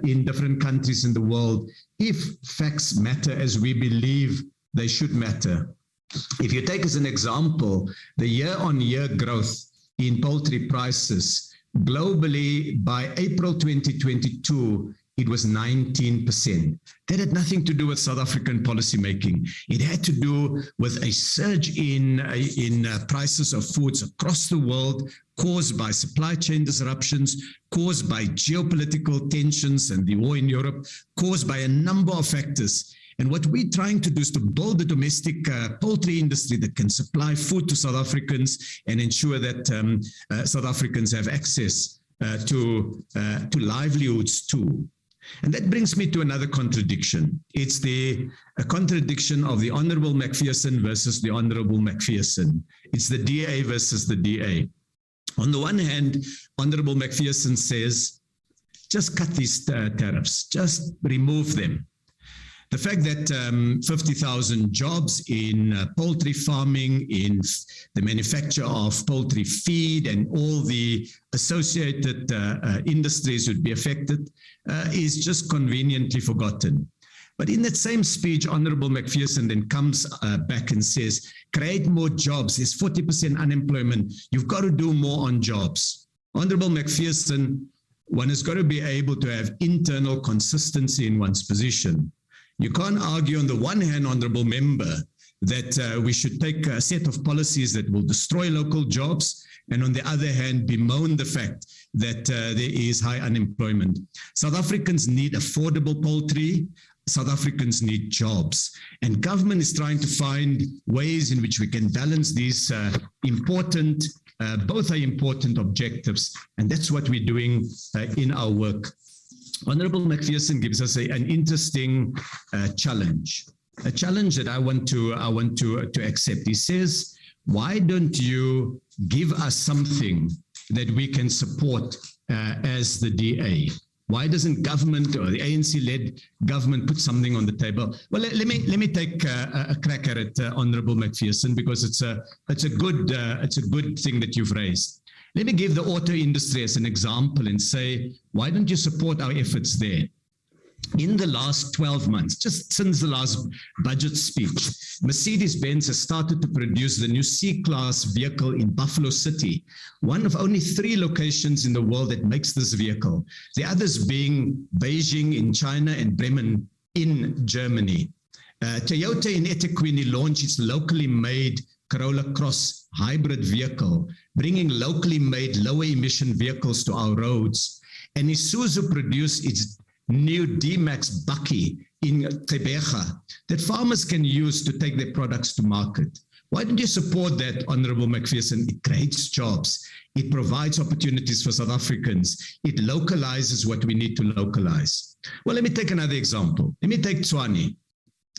in different countries in the world, if facts matter as we believe they should matter. If you take as an example, the year-on-year growth in poultry prices globally by April 2022, it was 19%. That had nothing to do with South African policymaking. It had to do with a surge in prices of foods across the world, caused by supply chain disruptions, caused by geopolitical tensions and the war in Europe, caused by a number of factors. And what we're trying to do is to build a domestic poultry industry that can supply food to South Africans and ensure that South Africans have access to livelihoods too. And that brings me to another contradiction. It's a contradiction of the Honorable McPherson versus the Honorable McPherson. It's the DA versus the DA. On the one hand, Honorable McPherson says, just cut these tariffs, just remove them. The fact that 50,000 jobs in poultry farming, in the manufacture of poultry feed and all the associated industries would be affected is just conveniently forgotten. But in that same speech, Honorable McPherson then comes back and says, create more jobs. There's 40% unemployment. You've got to do more on jobs. Honorable McPherson, one has got to be able to have internal consistency in one's position. You can't argue on the one hand, Honorable Member, that we should take a set of policies that will destroy local jobs, and on the other hand, bemoan the fact that there is high unemployment. South Africans need affordable poultry. South Africans need jobs. And government is trying to find ways in which we can balance these important, both are important objectives, and that's what we're doing in our work. Honorable McPherson gives us an interesting challenge, a challenge that I want to accept. He says, why don't you give us something that we can support as the DA? Why doesn't government or the ANC-led government put something on the table? Well, let me take a crack at it, Honorable McPherson, because it's a good thing that you've raised. Let me give the auto industry as an example and say, why don't you support our efforts there? In the last 12 months, just since the last budget speech, Mercedes-Benz has started to produce the new C-Class vehicle in Buffalo City, one of only 3 locations in the world that makes this vehicle, the others being Beijing in China and Bremen in Germany. Toyota in eThekwini launched its locally made Corolla Cross hybrid vehicle, bringing locally made lower emission vehicles to our roads. And Isuzu produced its new D-Max Bakkie in Gqeberha that farmers can use to take their products to market. Why don't you support that, Honorable McPherson? It creates jobs. It provides opportunities for South Africans. It localizes what we need to localize. Well, let me take another example. Let me take Tshwane.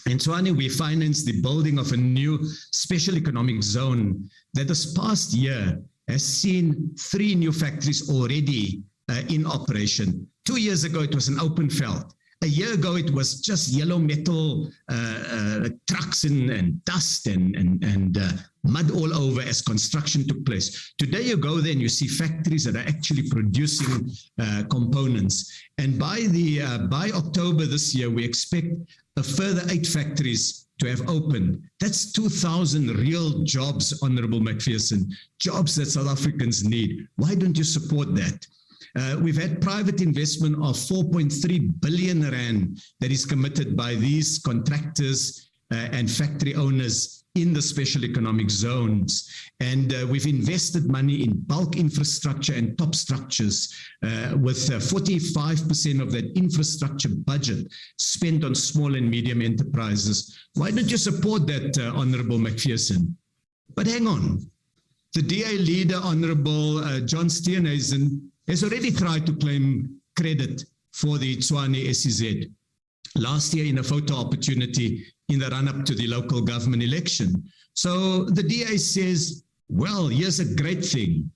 In Tshwane, we financed the building of a new special economic zone that this past year has seen 3 new factories already in operation. 2 years ago, it was an open field. A year ago, it was just yellow metal trucks and dust and mud all over as construction took place. Today, you go there and you see factories that are actually producing components. And by October this year, we expect a further 8 factories to have opened. That's 2,000 real jobs, Honorable McPherson, jobs that South Africans need. Why don't you support that? We've had private investment of 4.3 billion rand that is committed by these contractors and factory owners in the special economic zones. And we've invested money in bulk infrastructure and top structures with 45% of that infrastructure budget spent on small and medium enterprises. Why don't you support that, Honorable McPherson? But hang on. The DA leader, Honorable John Steenhuisen, has already tried to claim credit for the Tshwane SEZ last year in a photo opportunity in the run-up to the local government election. So the DA says, well, here's a great thing.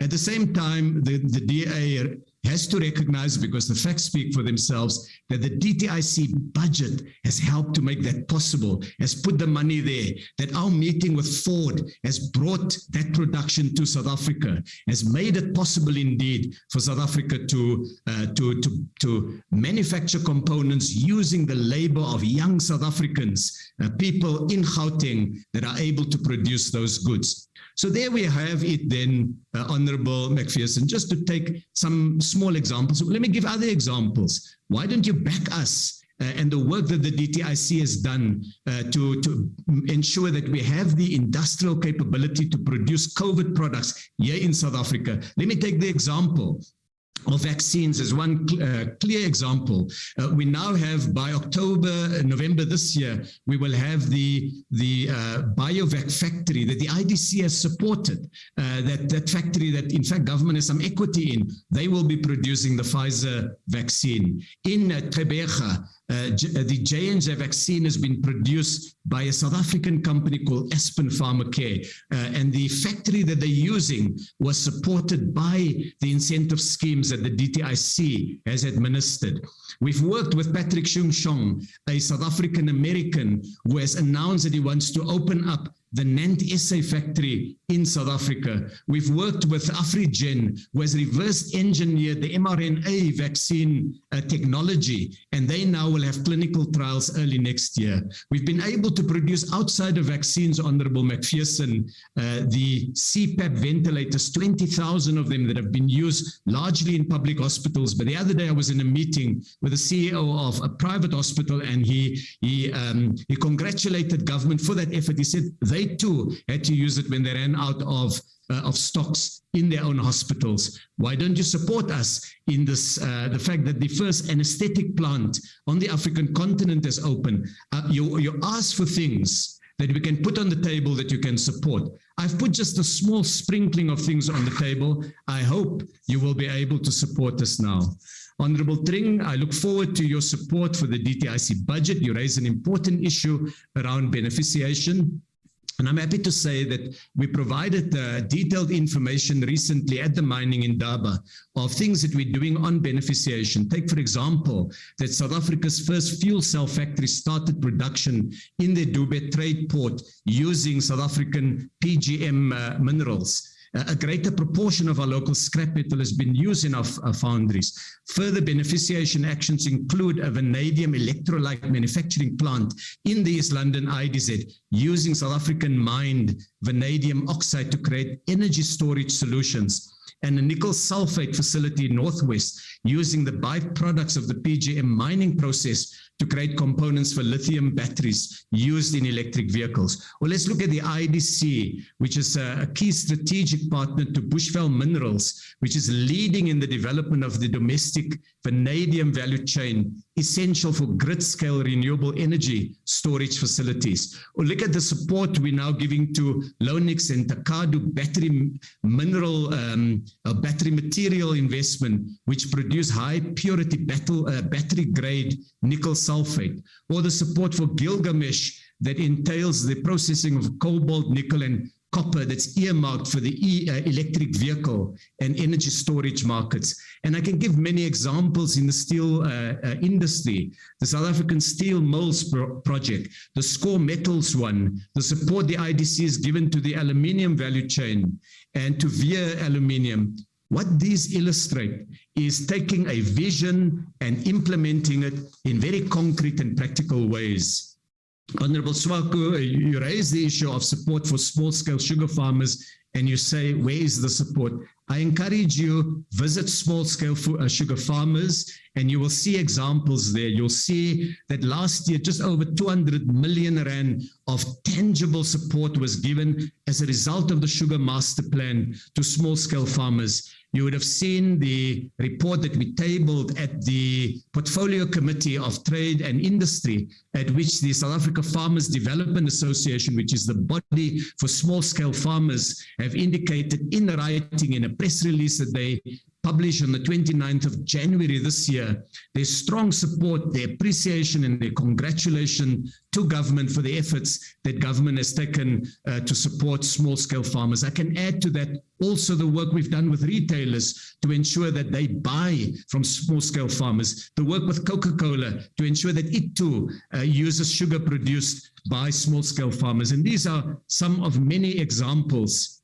At the same time, the DA has to recognize, because the facts speak for themselves, that the DTIC budget has helped to make that possible, has put the money there, that our meeting with Ford has brought that production to South Africa, has made it possible indeed for South Africa to manufacture components using the labor of young South Africans, people in Gauteng that are able to produce those goods. So there we have it then, Honorable McPherson, just to take some small examples. Let me give other examples. Why don't you back us and the work that the DTIC has done to ensure that we have the industrial capability to produce COVID products here in South Africa? Let me take the example of vaccines is one clear example. We now have, by November this year, we will have the BioVac factory that the IDC has supported, that factory that in fact government has some equity in. They will be producing the Pfizer vaccine. In Gqeberha, the J&J vaccine has been produced by a South African company called Aspen Pharmacare, and the factory that they're using was supported by the incentive schemes that the DTIC has administered. We've worked with Patrick Shung-Shong, a South African American who has announced that he wants to open up the Nant SA factory in South Africa. We've worked with AfriGen, who has reverse engineered the mRNA vaccine technology, and they now will have clinical trials early next year. We've been able to produce outside of vaccines, Honorable McPherson, the CPAP ventilators, 20,000 of them that have been used largely in public hospitals. But the other day I was in a meeting with the CEO of a private hospital, and he congratulated government for that effort. He said they too had to use it when they ran out of stocks in their own hospitals. Why don't you support us in this, the fact that the first anesthetic plant on the African continent is open? You ask for things that we can put on the table that you can support. I've put just a small sprinkling of things on the table. I hope you will be able to support us now. Honorable Tring, I look forward to your support for the DTIC budget. You raise an important issue around beneficiation. And I'm happy to say that we provided detailed information recently at the mining in Daba of things that we're doing on beneficiation. Take, for example, that South Africa's first fuel cell factory started production in the Dube trade port using South African PGM minerals. A greater proportion of our local scrap metal has been used in our foundries. Further beneficiation actions include a vanadium electrolyte manufacturing plant in the East London IDZ using South African mined vanadium oxide to create energy storage solutions, and a nickel sulfate facility in Northwest using the byproducts of the PGM mining process to create components for lithium batteries used in electric vehicles. Well, let's look at the IDC, which is a key strategic partner to Bushveld Minerals, which is leading in the development of the domestic vanadium value chain, essential for grid-scale renewable energy storage facilities. Or look at the support we're now giving to Lonix and Takadu battery material investment, which produce high purity battery grade nickel sulfate, or the support for Gilgamesh that entails the processing of cobalt, nickel, and copper that's earmarked for the electric vehicle and energy storage markets. And I can give many examples in the steel industry, the South African Steel Mills project, the Score Metals one, the support the IDC has given to the aluminium value chain and to Veer Aluminium. What these illustrate is taking a vision and implementing it in very concrete and practical ways. Honorable Swaku, you raise the issue of support for small-scale sugar farmers, and you say, where is the support? I encourage you, visit small-scale sugar farmers, and you will see examples there. You'll see that last year, just over 200 million rand of tangible support was given as a result of the Sugar Master Plan to small-scale farmers. You would have seen the report that we tabled at the Portfolio Committee of Trade and Industry, at which the South Africa Farmers Development Association, which is the body for small-scale farmers, have indicated in writing in a press release that they published on the 29th of January this year, their strong support, their appreciation, and their congratulation to government for the efforts that government has taken to support small-scale farmers. I can add to that also the work we've done with retailers to ensure that they buy from small-scale farmers, the work with Coca-Cola to ensure that it too uses sugar produced by small-scale farmers. And these are some of many examples.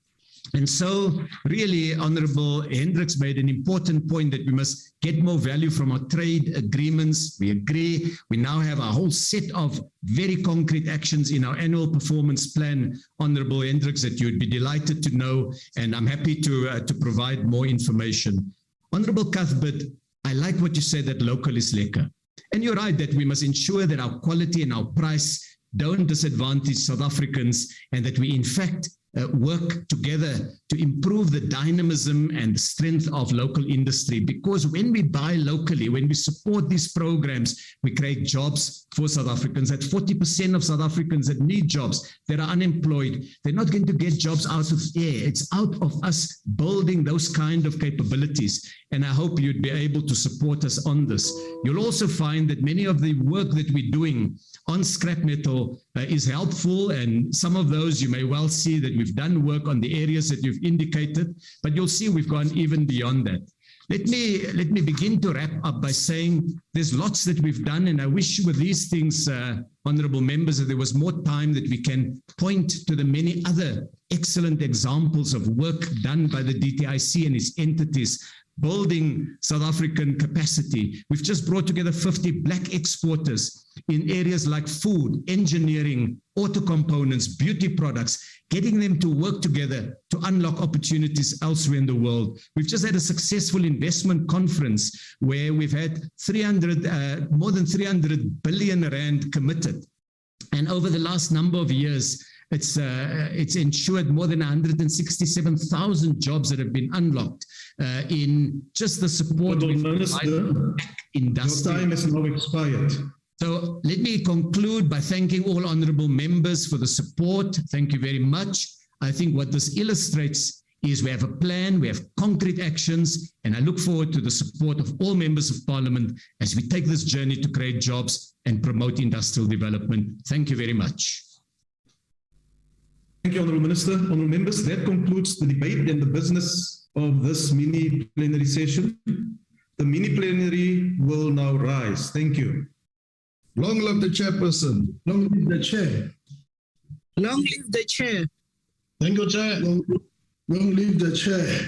And so really, Honorable Hendricks made an important point that we must get more value from our trade agreements. We agree. We now have a whole set of very concrete actions in our annual performance plan, Honorable Hendricks, that you'd be delighted to know, and I'm happy to provide more information. Honorable Cuthbert, I like what you said, that local is lekker. And you're right that we must ensure that our quality and our price don't disadvantage South Africans, and that we in fact work together to improve the dynamism and the strength of local industry. Because when we buy locally, when we support these programs, we create jobs for South Africans. That 40% of South Africans that need jobs, that are unemployed, they're not going to get jobs out of air. It's out of us building those kind of capabilities. And I hope you'd be able to support us on this. You'll also find that many of the work that we're doing on scrap metal is helpful, and some of those you may well see that we've done work on the areas that you've indicated, but you'll see we've gone even beyond that. Let me begin to wrap up by saying there's lots that we've done, and I wish with these things, honorable members, that there was more time that we can point to the many other excellent examples of work done by the DTIC and its entities, building South African capacity. We've just brought together 50 black exporters in areas like food, engineering, auto components, beauty products, getting them to work together to unlock opportunities elsewhere in the world. We've just had a successful investment conference where we've had more than 300 billion rand committed. And over the last number of years, it's ensured more than 167,000 jobs that have been unlocked in just the support of industry. Your time has now expired. So let me conclude by thanking all honorable members for the support. Thank you very much. I think what this illustrates is we have a plan, we have concrete actions, and I look forward to the support of all members of parliament as we take this journey to create jobs and promote industrial development. Thank you very much. Thank you, Honourable Minister. Honourable members, that concludes the debate and the business of this mini plenary session. The mini plenary will now rise. Thank you. Long live the chairperson. Long live the chair. Long live the chair. Thank you, Chair. Long live the chair.